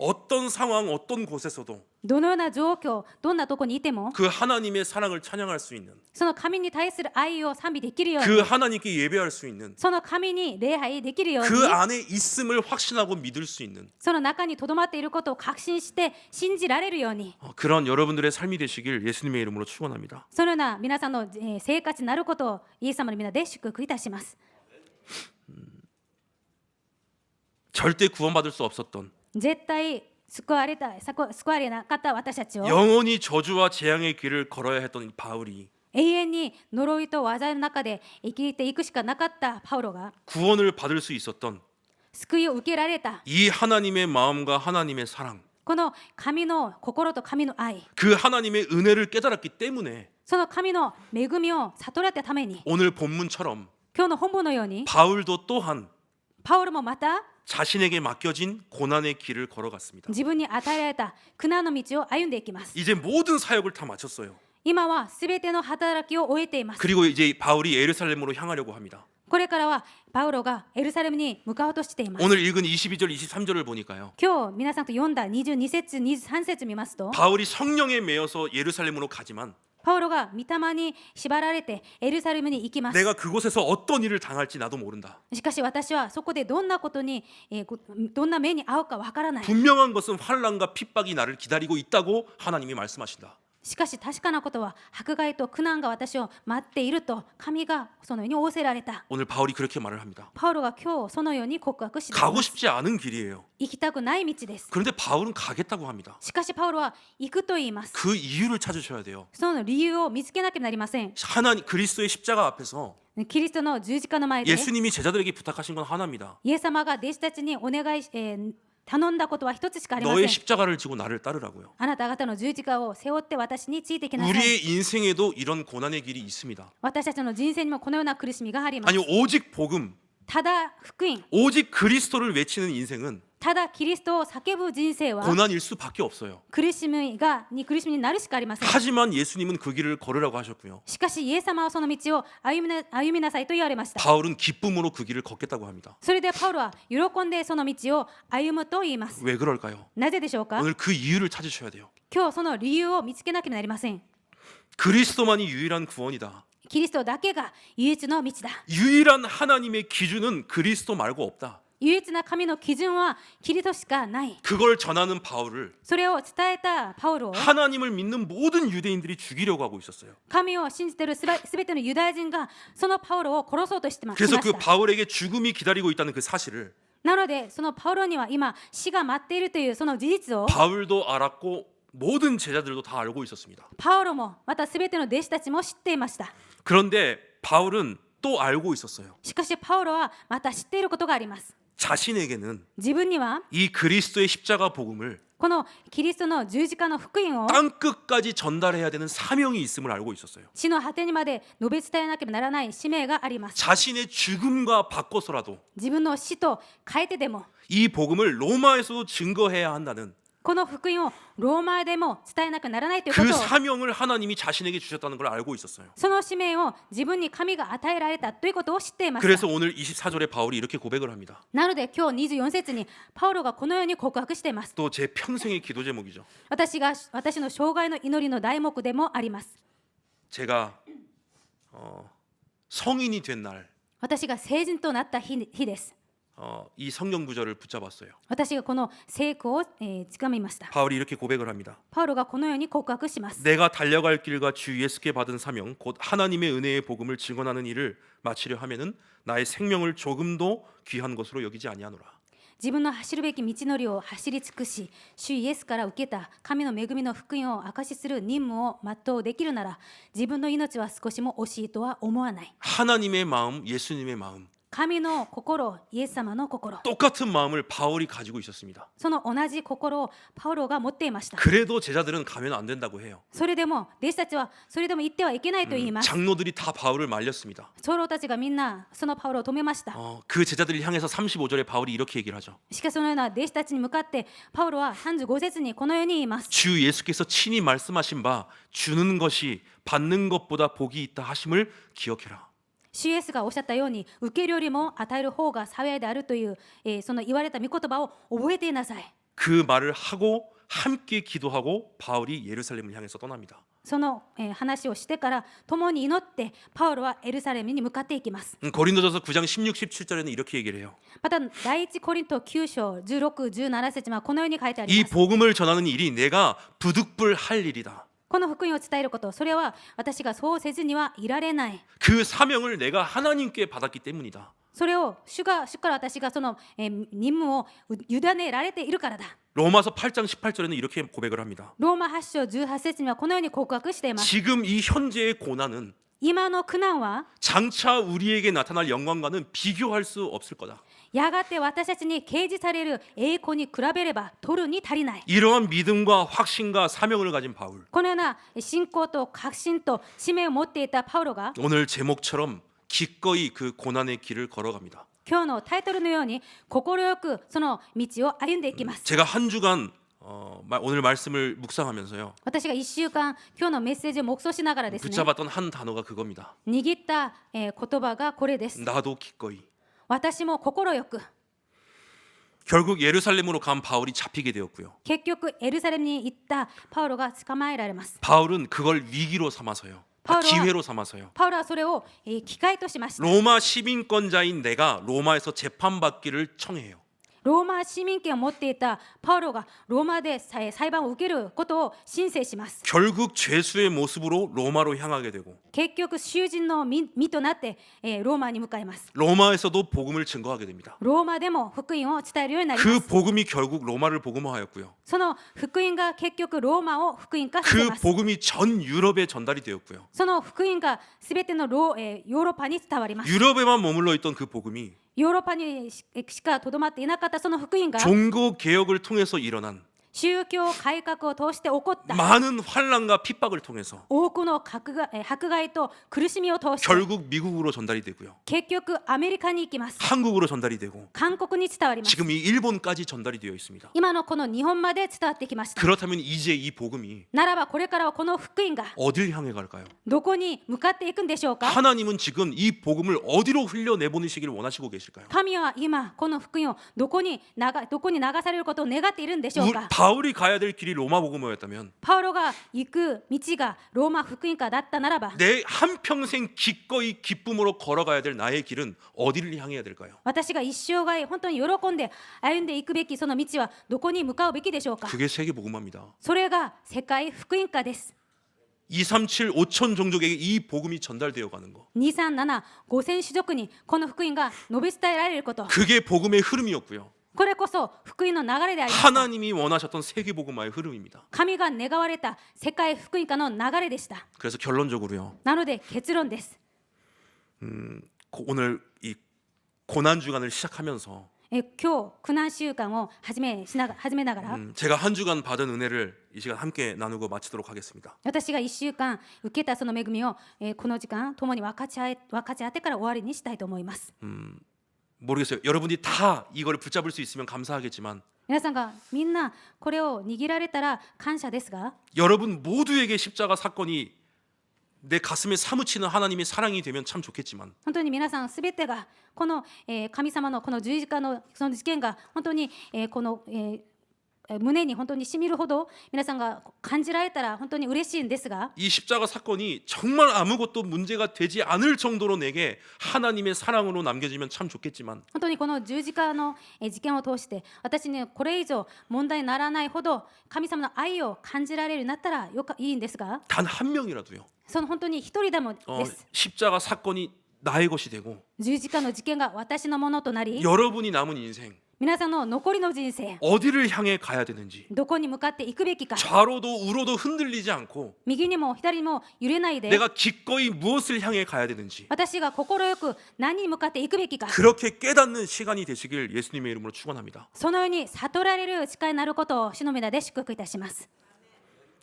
어떤 상황, 어떤 곳에서도 どのような状況、どんなとこにいても 그 하나님의 사랑을 찬양할 수 있는, その神に対する愛を賛美できるように、 그 하나님께 예배할 수 있는, その神に礼拝できるように、 그 안에 있음을 확신하고 믿을 수 있는 その中にとどまっていることを確信して信じられるように、 그런 여러분들의 삶이 되시길 예수님의 이름으로 축원합니다. そのような皆さんの生活になることをイエス様の皆で祝福いたします。 절대 구원받을 수 없었던, 絶対救われなかった私たちを 영원히 저주와 재앙의 길을 걸어야 했던 이 바울이 永遠に呪いと災いの中で生きていくしかなかったパウロが 구원을 받을 수 있었던 救いを受けられた 이 하나님의 마음과 하나님의 사랑, この神の心と神の愛、 그 하나님의 은혜를 깨달았기 때문에 その神の恵みを悟られたために、 오늘 본문처럼 今日の本文のように 바울도 또한 パウロもまた 자신에게 맡겨진 고난의 길을 걸어갔습니다. 自分に与えられた苦難の道を歩んでいきます。 이제 모든 사역을 다 마쳤어요. 今はすべての働きを終えています。 그리고 이제 바울이 예루살렘으로 향하려고 합니다. これからはパウロがエルサレムに向かおうとしています。 오늘 읽은 22절, 23절을 보니까요. 今日皆さんと読んだ22節、23節見ますと、 바울이 성령에 매여서 예루살렘으로 가지만 パウロが御霊に縛られてエルサレムに行きます。 내가 그곳에서 어떤 일을 당할지 나도 모른다. しかし私はそこでどんなことに、どんな目に遭うかわからない。 분명한 것은 환난과 핍박이 나를 기다리고 있다고 하나님이 말씀하신다. しかし確かなことは迫害と苦難が私を待っていると神がそのように仰せられた。 오늘 바울이 그렇게 말을 합니다. パウロが今日そのように告白してい 가고 ます。 싶지 않은 길이에요. 行きたくない道です。 그런데 바울은 가겠다고 합니다. しかしパウロは行くと言います。 그 이유를 찾으셔야 돼요. その理由を見つけなければなりません。 하나님 그리스도의 십자가 앞에서 キリストの十字架の前で 예수님이 제자들에게 부탁하신 건 하나입니다. イエス様が弟子たちにお願い頼んだことは一つしかありませ 너의 ん。 십자가를 지고 나를 따르라고요. あなた方の十字架を背負って私についてきなさい。 우리의 인생에도 이런 고난의 길이 있습니다. 私たちの人生にもこのような苦しみがあります。 아니 오직 복음, ただ福音、 오직 그리스도를 외치는 인생은 ただキリストを叫ぶ人生は 고난일 수밖에 없어요. 苦しみになるしかありません。 하지만 예수님은 그 길을 걸으라고 하셨고요. しかしイエス様はその道を歩みなさいと言われました。 바울은 기쁨으로 그 길을 걷겠다고 합니다. それでパウロは喜んでその道を歩むと言います。 왜 그럴까요? なぜでしょうか。 오늘 그 이유를 찾으셔야 돼요. 今日その理由を見つけなければなりません。 그리스도만이 유일한 구원이다. キリストだけが唯一の道だ。 유일한 하나님의 기준은 그리스도 말고 없다. 唯一な神の基準はキリストしかない。 그걸 전하는 바울을 それを伝えたパウロを 하나님을 믿는 모든 유대인들이 죽이려고 하고 있었어요. 神を信じているすべてのユダヤ人がそのパウロを殺そうとしてまし 그래서 그 た。 바울에게 죽음이 기다리고 있다는 그 사실을 なのでそのパウロには今死が待っているというその事実を 바울도 알았고 모든 제자들도 다 알고 있었습니다. パウロもまたすべての弟子たちも知っていました。 그런데 바울은 또 알고 있었어요. しかしパウロはまた知っていることがあります。 자신에게는 自分には 이 그리스도의 십자가 복음을 このキリストの十字架の福音を 땅 끝까지 전달해야 되는 사명이 있음을 알고 있었어요. 地の果てにまで述べ伝えなければならない使命があります。 자신의 죽음과 바꿔서라도 自分の死と変えてでも 이 복음을 로마에서도 증거해야 한다는 この福音をローマでも伝えなくならないというこ 그 とを 사명을 하나님이 자신에게 주셨다는 걸 알고 있었어요. その使命を自分に神が与えられたということを知っていまし 그래서 た。 오늘 24절에 바울이 이렇게 고백을 합니다. なので今日24節にパウロがこのように告白しています。 또 제 평생의 기도 제목이죠. 私の生涯の祈りの題目でもあります。 제가 성인이 된 날, 私が成人となった日です。 이 성경 구절을 붙잡았어요. 私がこの聖句をつかみました。 바울이 이렇게 고백을 합니다. パウロがこのように告白します。 내가 달려갈 길과 주 예수께 받은 사명, 곧 하나님의 은혜의 복음을 증언하는 일을 마치려 하면은 나의 생명을 조금도 귀한 것으로 여기지 아니하노라. 自分の走るべき道のりを走り尽くし、主イエスから受けた神の恵みの福音を証しする任務を全うできるなら、自分の命は少しも惜しいとは思わない。 하나님의 마음, 예수님의 마음, 神の心、イエス様の心、 똑같은 마음을 바울이 가지고 있었습니다. その同じ心をパウロが持っていました。 그래도 제자들은 가면 안 된다고 해요. それでも弟子たちはそれでも行ってはいけないと言います。 장로들이 다 바울을 말렸습니다. 長老たちがみんなそのパウロを止めました。 그 제자들을 향해서 35절에 바울이 이렇게 얘기를 하죠. しかしそのような弟子たちに向かってパウロは35節にこのように言います。 주 예수께서 친히 말씀하신 바 주는 것이 받는 것보다 복이 있다 하심을 기억해라. 主イエスがおっしゃったように受けるよりも与える方が幸いであるという、その言われた御言葉を覚えていなさい。 그 말을 하고 함께 기도하고 바울이 예루살렘을 향해서 떠납니다. その、話をしてから共に祈ってパウロはエルサレムに向かっていきます。 고린도전서 9장 16, 17절에는 이렇게 얘기를 해요. また第一コリント9章16、17節はこのように書いてあり 이 ます。 복음을 전하는 일이 내가 부득불할 일이다. この福音を伝えること、それは私がそうせずにはいられない。 그 사명을 내가 하나님께 받았기 때문이다. それを主から私がその、任務を委ねられているからだ。 로마서 8장 18절에는 이렇게 고백을 합니다. ローマ8章18節にはこのように告白しています。 지금 이 현재의 고난은 今の苦難は 장차 우리에게 나타날 영광과는 비교할 수 없을 거다. やがて私たちに掲示される栄光に比べれば取るに足りない。 이러한 믿음과 확신과 sa명을 가진 바울. このような信仰と確信と使命を持っていたパウロが 오늘 제목처럼 기꺼이 그 고난의 길을 걸어갑니다. 今日のタイトルのように快くその道を歩んでいきます。 제가 한 주간 오늘 말씀을 묵상하면서요. 私が1週間今日のメッセージを黙想しながらですね、 붙잡았던 한 단어가 그겁니다. 握った、言葉がこれです。 나도 기꺼이. 私も快く。 결국 예루살렘으로 간 바울이 잡히게 되었고요. 結局エルサレムに行ったパウロが捕まえられます。 바울은 그걸 위기로 삼아서요. 기회로 삼아서요. パウロはそれを、機会としました。 로마 시민권자인 내가 로마에서 재판받기를 청해요. ローマ市民権を持っていたパウロがローマで裁判を受けることを申請します。 결국 죄수의 모습으로 로마로 향하게 되고 結局囚人の身となって、ローマに向かいます。 로마에서도 복음을 증거하게 됩니다. ローマでも福音を伝えるようになりま 그 す。 복음이 결국 로마를 복음화하였고요. その福音が結局ローマを福音化させ 그 ます。 복음이 전 유럽에 전달이 되었고요. その福音がすべてのヨーロッパに伝わります。 유럽에만 머물러 있던 그 복음이 ヨーロッパにしかとどまっていなかったその福音が 종교 개혁을 통해서 일어난 宗教改革を通して起こった 많은 환란과 핍박을 통해서 多くの迫害と苦しみを通して 결국 미국으로 전달이 되고요. 結局アメリカに行きます。 한국으로 전달이 되고 韓国に伝わります。 지금 이 일본까지 전달이 되어 있습니다. 今のこの日本まで伝わってきました。 그렇다면 이제 이 복음이 ならばこれからはこの福音が 어딜 향해 갈까요? どこに向かっていくんでしょうか。 하나님은 지금 이 복음을 어디로 흘려내보내시기를 원하시고 계실까요? 神は今この福音をどこに流されることを願っているんでしょうか。 바울이 가야 될 길이 로마 복음화였다면 パウロが行く道がローマ福音化だったならば、 내 한평생 기꺼이 기쁨으로 걸어가야 될 나의 길은 어디를 향해야 될까요? 私が一生涯本当に喜んで歩んでいくべきその道はどこに向かうべきでしょうか。 그게 세계 복음화입니다. それが世界福音化です。 237 5천 종족에게 이 복음이 전달되어 가는 거. 237、5000種族にこの福音が述べ伝えられること、 그게 복음의 흐름이었고요. これこそ福音の流れでありました。 하나님이 원하셨던 세계 복음화의 흐름입니다. 神が願われた世界福音化の流れでした。 그래서 결론적으로요. なので結論です。 오늘 이 고난 주간을 시작하면서 今日苦難週間を始めながら、 제가 한 주간 받은 은혜를 이 시간 함께 나누고 마치도록 하겠습니다. 私が1週間受けたその恵みを、この時間共に分かち合ってから終わりにしたいと思います。 모르겠어요. 여러분이 다 이걸 붙잡을 수 있으면 감사하겠지만 皆さんがみんなこれを握られたら感謝ですが、 여러분 모두에게 십자가 사건이 내 가슴에 사무치는 하나님의 사랑이 되면 참 좋겠지만 本当に皆さんすべてがこの、神様のこの十字架のその事件が本当に、この、胸に本当にしみるほど皆さんが感じられたら本当に嬉しいんですが、 이 십자가 사건이 정말 아무것도 문제가 되지 않을 정도로 내게 하나님의 사랑으로 남겨지면 참 좋겠지만 本当にこの十字架の事件を通して私にこれ以上問題にならないほど神様の愛を感じられるようになったらいいんですが、 단 한 명이라도요. その本当に一人でもです。 십자가 사건이 나의 것이 되고 十字架の事件が私のものとなり、 여러분이 남은 인생 皆さんの残りの人生 어디를 향해 가야 되는지 どこに向かっていくべきか、 좌로도 우로도 흔들리지 않고 右にも左にも揺れないで 내가 기꺼이 무엇을 향해 가야 되는지 私が心よく何に向かっていくべきか、 그렇게 깨닫는 시간이 되시길 예수님의 이름으로 축원합니다. そのように悟られる力になることを主の皆で祝福いたします。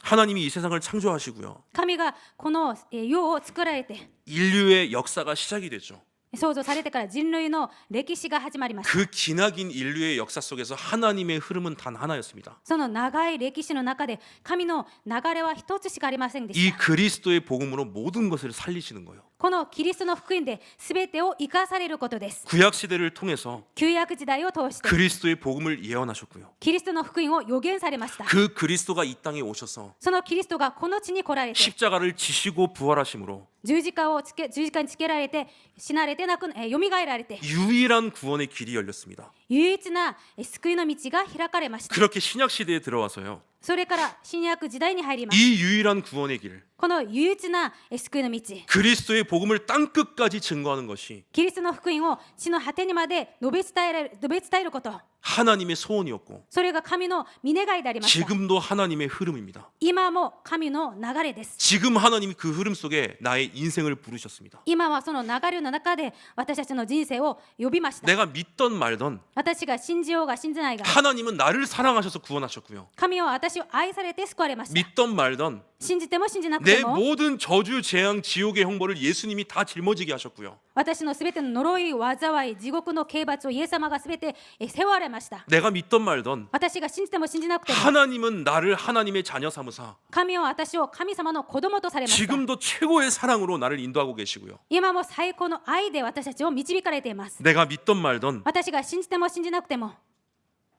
하나님이 이 세상을 창조하시고요. 神がこの世を作られて 인류의 역사가 시작이 됐죠. 創造されてから人類の歴史が始まりました。 그 기나긴 인류의 역사 속에서 하나님의 흐름은 단 하나였습니다. その長い歴史の中で神の流れは一つしかありませんで 이 した。 그리스도의 복음으로 모든 것을 살리시는 거예요. このキリストの福音で全てを生かされることです。 구약 시대를 통해서 旧約時代を通して 그리스도의 복음을 예언하셨고요. キリストの福音を予言されました。 그 그리스도가 이 땅에 오셔서 そのキリストがこの地に来られて 십자가를 지시고 부활하심으로 十字架につけられて死なれてよみがえられて 유일한 구원의 길이 열렸습니다. 唯一な救いの道が開かれました。 그렇게 신약 시대에 들어와서요. それから新約時代に入ります。 이 유일한 구원의 길, この唯一な救いの道、 그리스도의 복음을 땅 끝까지 증거하는 것이 キリストの福音を地の果てにまで述べ伝えること、 하나님의 소원이었고 それが神の御願いでありました。 지금도 하나님의 흐름입니다. 今も神の流れです。 지금 하나님이 그 흐름 속에 나의 인생을 부르셨습니다. 今はその流れの中で私たちの人生を呼びました。 내가 믿던 말던 私が信じようが信じないが、 하나님은 나를 사랑하셔서 구원하셨고요. 神は私を愛されて救われました。 믿던 말던 信じても信じなく 내 ても 모든 저주, 재앙, 지옥의 형벌을 예수님이 다 짊어지게 하셨고요. 私のすべての呪い、災い、地獄の刑罰をイエス様がすべて背負われました。 내가 믿던 말던 私が信じても信じなくても 하나님은 나를 하나님의 자녀 삼으사 神は私を神様の子供とされました。 지금도 최고의 사랑으로 나를 인도하고 계시고요. 今も最高の愛で私たちを導かれています。 내가 믿던 말던 私が信じても信じなくても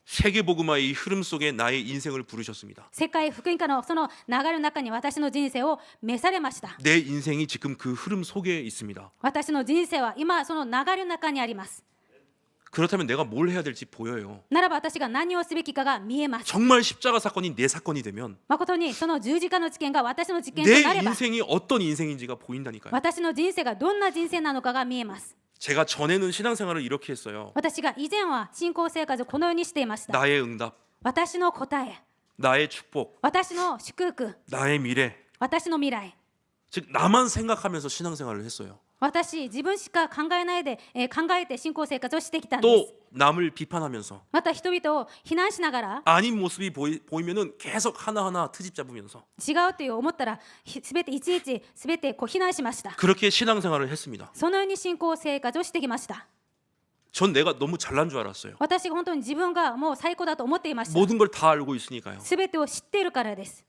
세계복음화의 이 흐름 속에 나의 인생을 부르셨습니다. 世界福音化のその流れの中に私の人生を召されました。 내 인생이 지금 그 흐름 속에 있습니다. 私の人生は今その流れの中にあります。 그렇다면 내가 뭘 해야 될지 보여요. ならば私が何をすべきかが見えます。 정말 십자가 사건이 내 사건이 되면 誠にその十字架の事件が私の事件と 내 なれば 인생이 어떤 인생인지가 보인다니까요. 私の人生がどんな人生なのかが見えます。 제가 전에는 신앙생활을 이렇게 했어요. 私が以前は信仰生活をこのようにしていました。 나의 응답, 私の答え、 나의 축복, 私の祝福、 나의 미래. 私の未来。 즉 나만 생각하면서 신앙생활을 했어요. 私自分しか考えないで、考えて信仰生活をしてきたんです。 또 남을 비판하면서 また人々を非難しながら 아닌 모습이 보이면은 계속 하나하나 트집 잡으면서 違うという思ったらすべていちいちすべて非難しました。 그렇게 신앙생활을 했습니다. そのように信仰生活をしてきました。 전 내가 너무 잘난 줄 알았어요. 私が本当に自分がもう最高だと思っていました。 모든 걸 다 알고 있으니까요. すべてを知っているからです。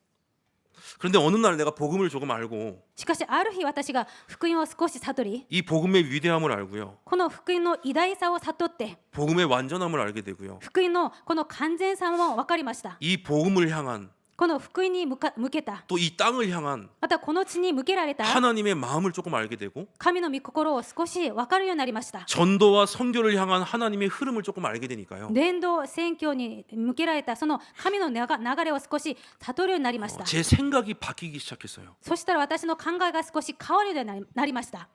그런데 어느 날 내가 복음을 조금 알고 しかしある日私が福音を少し悟り、 이 복음의 위대함을 알고요. この福音の偉大さを悟って、 복음의 완전함을 알게 되고요. 福音のこの完全さも分かりました。 이 복음을 향한 この福音に向けた、 또 이 땅을 향한 またこの地に向けられた 하나님의 마음을 조금 알게 되고 神の御心を少し分かるようになりました。 전도와 선교를 향한 하나님의 흐름을 조금 알게 되니까요. 伝道宣教に向けられたその神の流れを少し悟るようになりました。 제 생각이 바뀌기 시작했어요. そしたら私の考えが少し変わるようになりました。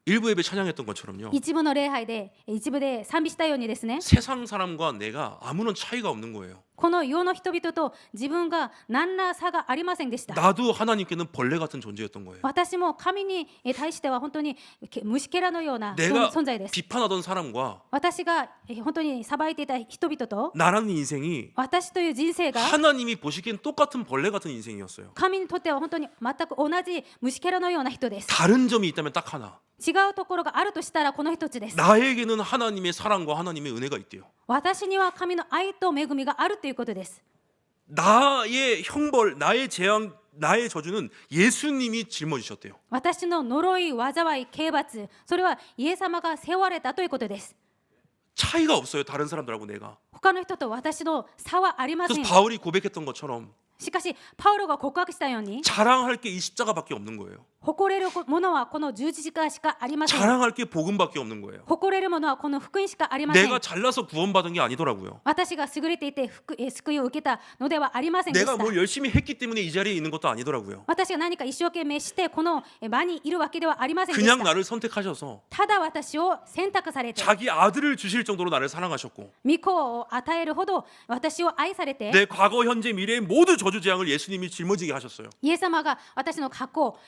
일부 예배 찬양했던 것처럼요. 一部の礼拝で一部で賛美したようにですね、 세상 사람과 내가 아무런 차이가 없는 거예요. この世の人々と自分が何ら差がありませんでした。 나도 하나님께는 벌레 같은 존재였던 거예요. 私も神に対しては本当に虫けらのような 내가 存在です。 비판하던 사람과 私が本当に裁いていた人々と 나라는 인생이 私という人生が 하나님이 보시기엔 똑같은 벌레 같은 인생이었어요. 神にとっては本当に全く同じ虫けらのような人です。 다른 점이 있다면 딱 하나. 違うところがあるとしたらこの一つです。 나에게는 하나님의 사랑과 하나님의 은혜가 있대요. 私には神の愛と恵みがあるということです。 나의 형벌, 나의 재앙, 나의 저주는 예수님이 짊어지셨대요. 私の呪い、災い、刑罰、それはイエス様が背負われたということです。 차이가 없어요. 다른 사람들하고 내가. 他の人と私の差はありませ 그래서 ん。 바울이 고백했던 것처럼 しかしパウロが告白したように、 자랑할 게 이 십자가밖에 없는 거예요. 誇れるものはこの十字架しかありません。 자랑할 게 복음밖에 없는 거예요. 誇れるものはこの福音しかありません。 내가 잘나서 구원받은 게 아니더라고요. 私が優れていて救いを受けたのではありませんでし 내가 た。 뭘 열심히 했기 때문에 이 자리에 있는 것도 아니더라고요. 私が何か一生懸命してこの場にいるわけではありませんでし 그냥 た。 나를 선택하셔서 ただ私を選択されて、 자기 아들을 주실 정도로 나를 사랑하셨고 御子を与えるほど私を愛されて、 내 과거, 현재, 미래의 모든 저주 재앙을 예수님이 짊어지게 하셨어요. イエス様が私の過去、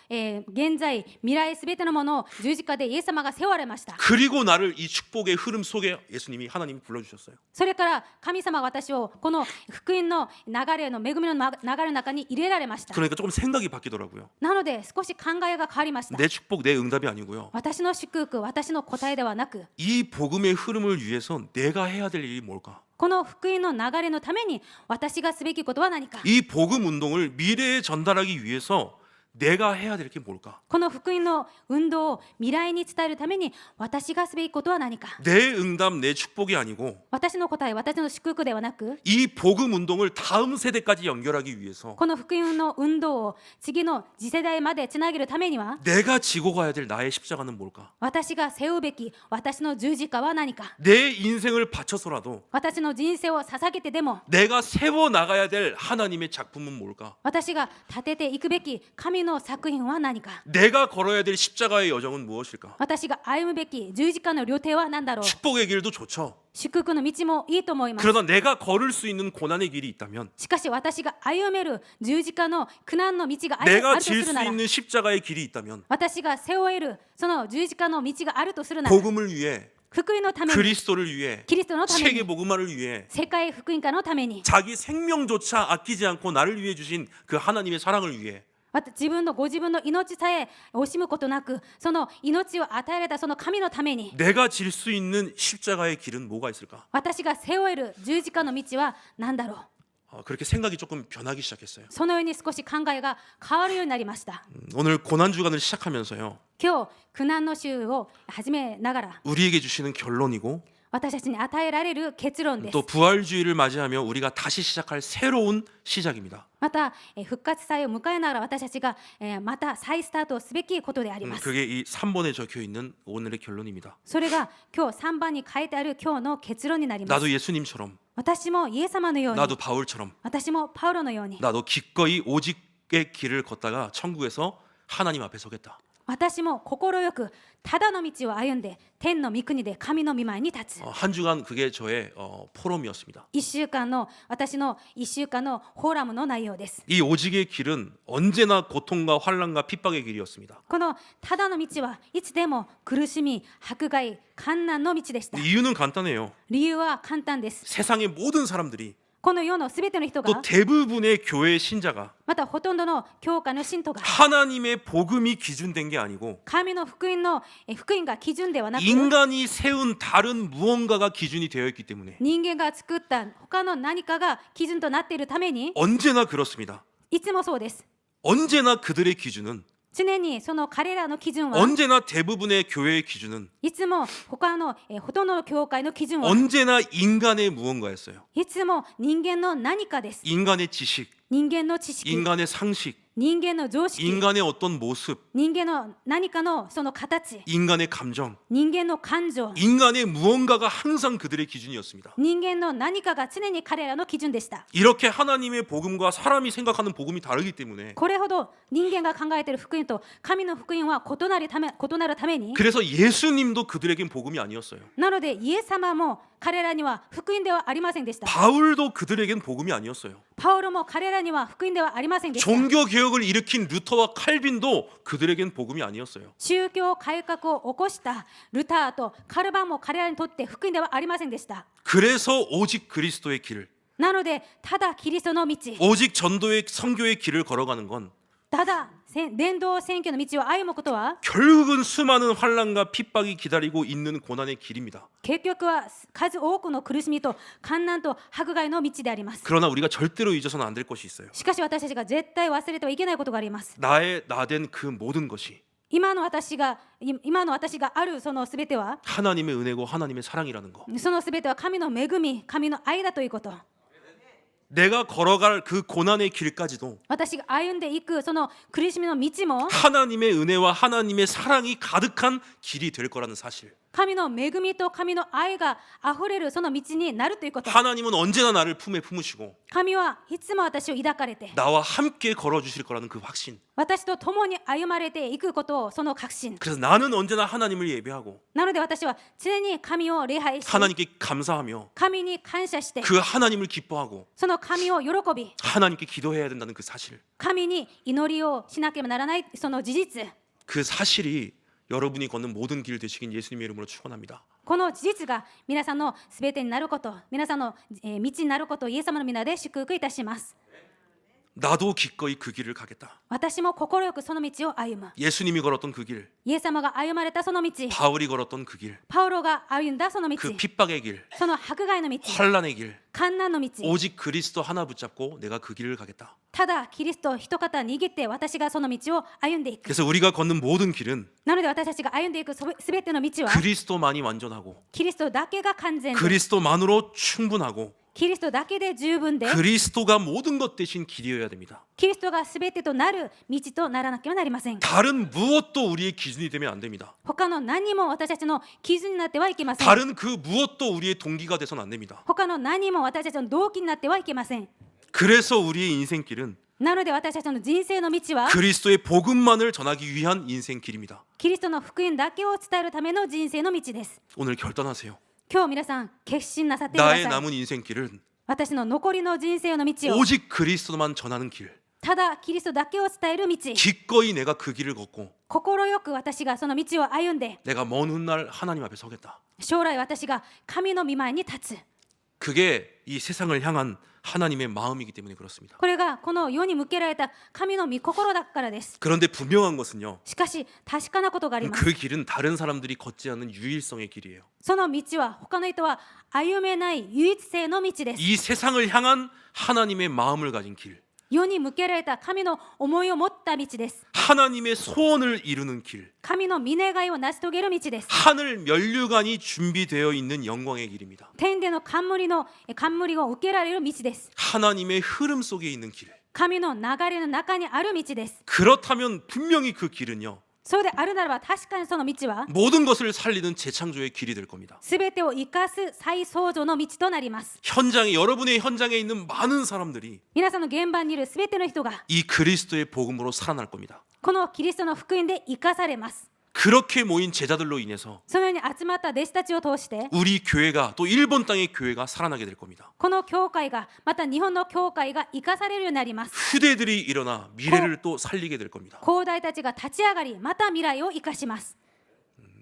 現在、未来すべてのものを十字架でイエス様が背負われました。 그리고 나를 이 축복의 흐름 속에 예수님이 하나님이 불러주셨어요. それから神様が私をこの福音の流れの恵みの流れの中に入れられました。 그러니까 조금 생각이 바뀌더라고요. なので少し考えが変わりました。 내 축복, 내 응답이 아니고요. 私の祝福、私の答えではなく、 이 복음의 흐름을 위해서 내가 해야 될 일이 뭘까? この福音の流れのために私がすべきことは何か。 이 복음 운동을 미래에 전달하기 위해서 내가 해야 될 게 뭘까? この福音の運動を未来に伝えるために私がすべきことは何か。 내 응답, 내 축복이 아니고 私の答え、私の祝福ではなく、 이 복음 운동을 다음 세대까지 연결하기 위해서 この福音の運動を次の次世代までつなげるためには、 내가 지고 가야 될 나의 십자가는 뭘까? 私が背負うべき私の十字架は何か。 내 인생을 바쳐서라도 私の人生を捧げてでも、 내가 세워 나가야 될 하나님의 작품은 뭘까? 私が立てていくべき神の作品は何か。 내가 걸어야 될 십자가의 여정은 무엇일까? 私が歩むべき十字架の旅程は何だろう。 축복의 길도 좋죠. 祝福の道もいいと思います。 그러나 내가 걸을 수 있는 고난의 길이 있다면 しかし私が歩める十字架の苦難の道がある 내가 とす 질 る 수 なら、 있는 십자가의 길이 있다면 私が背負えるその十字架の道があるとするなら、 복음을 위해 福音のために、 그리스도를 위해 キリストのため 세계 に、 복음화를 위해 世界福音化のために、 자기 생명조차 아끼지 않고 나를 위해 주신 그 하나님의 사랑을 위해 自分のご自分の命さえ惜しむことなく、その命を与えられたその神のために、 내가 질 수 있는 십자가의 길은 뭐가 있을까? 私が背負える十字架の道は何だろう。 그렇게 생각이 조금 변하기 시작했어요. そのように少し考えが変わるようになりました。 오늘 고난 주간을 시작하면서요. 今日苦難の週を始めながら、 우리에게 주시는 결론이고 私たちに与えられる結論です。 또 부활주의를 맞이하며 우리가 다시 시작할 새로운 시작입니다. また復活祭を迎えながら私たちがまた再スタートすべきことであります。 그게 이 3번에 적혀 있는 오늘의 결론입니다. それが今日3番に書いてある今日の結論になります。 나도 예수님처럼 私もイエス様のように、 나도 바울처럼 私もパウロのように、 나도 기꺼이 오직의 길을 걷다가 천국에서 하나님 앞에 서겠다. 私も心よくただの道を歩んで天の御国で神の御前に立つ。 한 주간 그게 저의 포럼이었습니다. 私の1週間のフォーラムの内容です。 이 오직의 길은 언제나 고통과 환난과 핍박의 길이었습니다. このただの道はいつでも苦しみ、迫害、艱難の道でした。 이유는 간단해요. 理由は簡単です。 세상의 모든 사람들이 この世のすべての人 또 が、 대부분의 교회 신자가 またほとんどの教会の信徒が、 하나님의 복음이 기준된 게 아니고 神の福音が基準ではなく、 인간이 세운 다른 무언가가 기준이 되어 있기 때문에 人間が作った他の何かが基準となっているために、 언제나 그렇습니다. いつもそうです。 언제나 그들의 기준은, 常にその彼らの基準は 언제나 대부분의 교회의 기준은 いつも他のほとんどの教会の基準は 언제나 인간의 무언가였어요. いつも人間の何かです。 인간의 지식, 人間の知識、 인간의 상식, 人間の常識、 인간의 어떤 모습, 人間の何かのその形、 인간의 감정, 人間の感情、 인간의 무언가가 항상 그들의 기준이었습니다. 人間の何かが常に彼らの基準でした。 이렇게 하나님의 복음과 사람이 생각하는 복음이 다르기 때문에 これほど人間が考えている福音と神の福音は異なるために 그래서 예수님도 그들에겐 복음이 아니었어요. なのでイエス様も彼らには福音ではありませんでした。 바울도 그들에겐 복음이 아니었어요. パウロも彼らには福音ではありませんでした。 종교 개혁을 일으킨 루터와 칼빈도 그들에겐 복음이 아니었어요. 宗教改革を起こしたルターとカルバンも彼らにとって福音ではありませんでした。 그래서 오직 그리스도의 길, なのでただキリストの道、 오직 전도의 선교의 길을 걸어가는 건 ただ伝道選挙の道を歩むことは 결국은 수많은 환난과 핍박이 기다리고 있는 고난의 길입니다. 結局は数多くの苦しみと患難と迫害の道であります。 그러나 우리가 절대로 잊어서는 안 될 것이 있어요. しかし私たちが絶対忘れてはいけないことがあります。 나의 나된 그 모든 것이 今の私があるそのすべては 하나님의 은혜고 하나님의 사랑이라는 거. そのすべては神の恵み、神の愛だということ。 내가 걸어갈 그 고난의 길까지도 私が歩んでいくその苦しみの道も 하나님의 은혜와 하나님의 사랑이 가득한 길이 될 거라는 사실. 神の恵みと神の愛があふれるその道になるということ。 하나님은 언제나 나를 품에 품으시고 神はいつも私を抱かれて 나와 함께 걸어주실 거라는 그 확신. 私と共に歩まれていくことをその確信。 그래서 나는 언제나 하나님을 예배하고 なので私は常に神を礼拝し 하나님께 감사하며 神に感謝して 그 하나님을 기뻐하고 その神を喜び 하나님께 기도해야 된다는 그 사실. 神に祈りをしなければならないその事実。 그 사실이 여러분이 걷는 모든 길 되시긴 예수님의 이름으로 축원합니다. この事実が皆さんのすべてになること、皆さんの道になることをイエス様の皆で祝福いたします。 나도 기꺼이 그 길을 가겠다. 私も心よくその道を歩む。 예수님이 걸었던 그 길, イエス様が歩まれたその道、 바울이 걸었던 그 길, パウロが歩んだその道、 그 핍박의 길, その迫害の道、 환란의 길, 患難の道、 오직 그리스도 하나 붙잡고 내가 그 길을 가겠다. ただキリスト一方握って私がその道を歩んでいく。 그래서 우리가 걷는 모든 길은 なので私たちが歩んでいくすべての道は 그리스도만이 완전하고 キリストだけが完全で、 그리스도만으로 충분하고 キリストだけで十分で、 그리스도가 모든 것 대신 길이어야 됩니다. キリストがすべてとなる道とならなければなりません。 다른 무엇도 우리의 기준이 되면 안 됩니다. 他の何も私たちの基準になってはいけません。 다른 그 무엇도 우리의 동기가 돼서는 안 됩니다. 他の何も私たちの動機になってはいけません。 그래서 우리의 인생길은 なので私たちの人生の道は 그리스도의 복음만을 전하기 위한 인생길입니다. キリストの福音だけを伝えるための人生の道です。 오늘 결단하세요. 今日皆さん決心なさってくださ 나의 い。 남은 인생길은 私の残りの人生の道を 오직 그리스도만 전하는 길. ただキリストだけを伝える道、 기꺼이 내가 그 길을 걷고 心よく私がその道を歩んで 내가 먼 훗날 하나님 앞에 서겠다. 将来私が神の御前に立つ。 그게 이 세상을 향한 하나님의 마음이기 때문에 그렇습니다. これがこの世に向けられた神の御心だからです。 그런데 분명한 것은요. しかし確かなことがあります。 그 길은 다른 사람들이 걷지 않는 유일성의 길이에요. その道は他の人は歩めない唯一性の道です。 이 세상을 향한 하나님의 마음을 가진 길. 世に向けられた神の思いを持った道です。 하나님의 소원을 이루는 길. 神の御願いを成し遂げる道です。 하늘 면류관이 준비되어 있는 영광의 길입니다. 天での冠を受けられる道です。 하나님의 흐름 속에 있는 길. 神の流れの中にある道です。 그렇다면 분명히 그 길은요. そうであるならば確かにその道は 모든 것을 살리는 재창조의 길이 될 겁니다. すべてを生かす再創造の道となります。 여러분의 현장에 있는 많은 사람들이 皆さんの現場にいるすべての人が 이 그리스도의 복음으로 살아날 겁니다. このキリストの福音で生かされます。 그렇게 모인 제자들로 인해서 そのように集まった弟子たちを通して 우리 교회가 또 일본 땅의 교회가 살아나게 될 겁니다. この教会がまた日本の教会が生かされるようになります。 후대들이 일어나 미래를 또 살리게 될 겁니다. 後代たちが立ち上がりまた未来を生かします。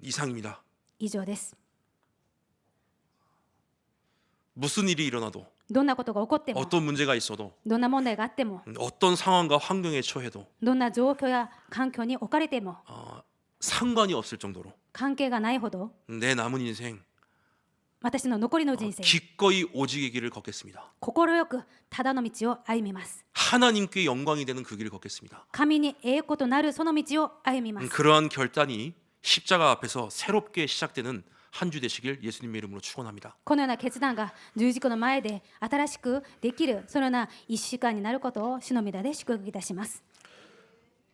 이상입니다. 以上です。 무슨 일이 일어나도 どんなことが起こっても 어떤 문제가 있어도 どんな問題があっても 어떤 상황과 환경에 처해도 どんな状況や環境に置かれても 상관이 없을 정도로 関係がないほど 내 남은 인생 私の残りの人生 기꺼이 오직의 길을 걷겠습니다. 心よくただの道を歩みます 하나님께 영광이 되는 그 길을 걷겠습니다. 神に栄光となるその道を歩みます 그러한 결단이 십자가 앞에서 새롭게 시작되는 한 주 되시길 예수님의 이름으로 축원합니다. このような決断が十字架の前で新しくできるそのような一週間になることを主の御名で祝福いたします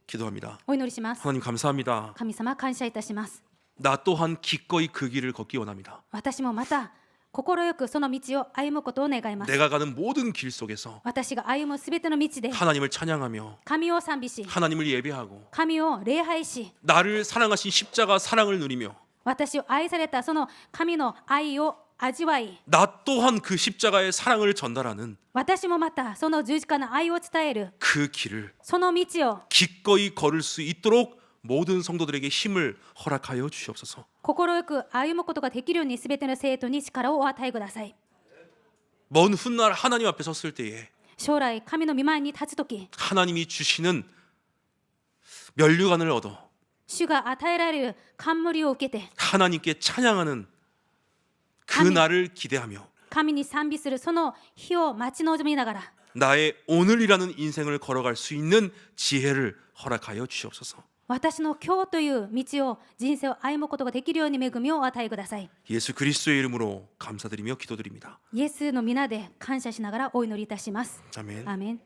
기도합니다. お祈りします 하나님 감사합니다. 神様感謝いたします 나 또한 기꺼이 그 길을 걷기 원합니다. 私もまた心よくその道を歩むことを願います 내가 가는 모든 길 속에서 私が歩むすべての道で 하나님을 찬양하며 神を賛美し 하나님을 예배하고 神を礼拝し 나를 사랑하신 십자가 사랑을 누리며 私を愛されたその神の愛を味わい 나 또한 그 십자가의 사랑을 전달하는 私もまたその十字架の愛を伝える 그 길을 その道を 기꺼이 걸을 수 있도록 모든 성도들에게 힘을 허락하여 주시옵소서. 心よく歩むことができるようにすべての生徒に力をお与えください 먼 훗날 하나님 앞에 섰을 때에 将来神の御前に立つとき 하나님이 주시는 면류관을 얻어 主が与えられる冠を受けて 하나님께 찬양하는 그 아멘. 날을 기대하며 神に賛美するその日を待ち望みながら 나의 오늘이라는 인생을 걸어갈 수 있는 지혜를 허락하여 주시옵소서. 私の今日という道を人生を歩むことができるように恵みをお与えください 예수 그리스도의 이름으로 감사드리며 기도드립니다. イエスの皆で感謝しながらお祈りいたします 아멘. アーメン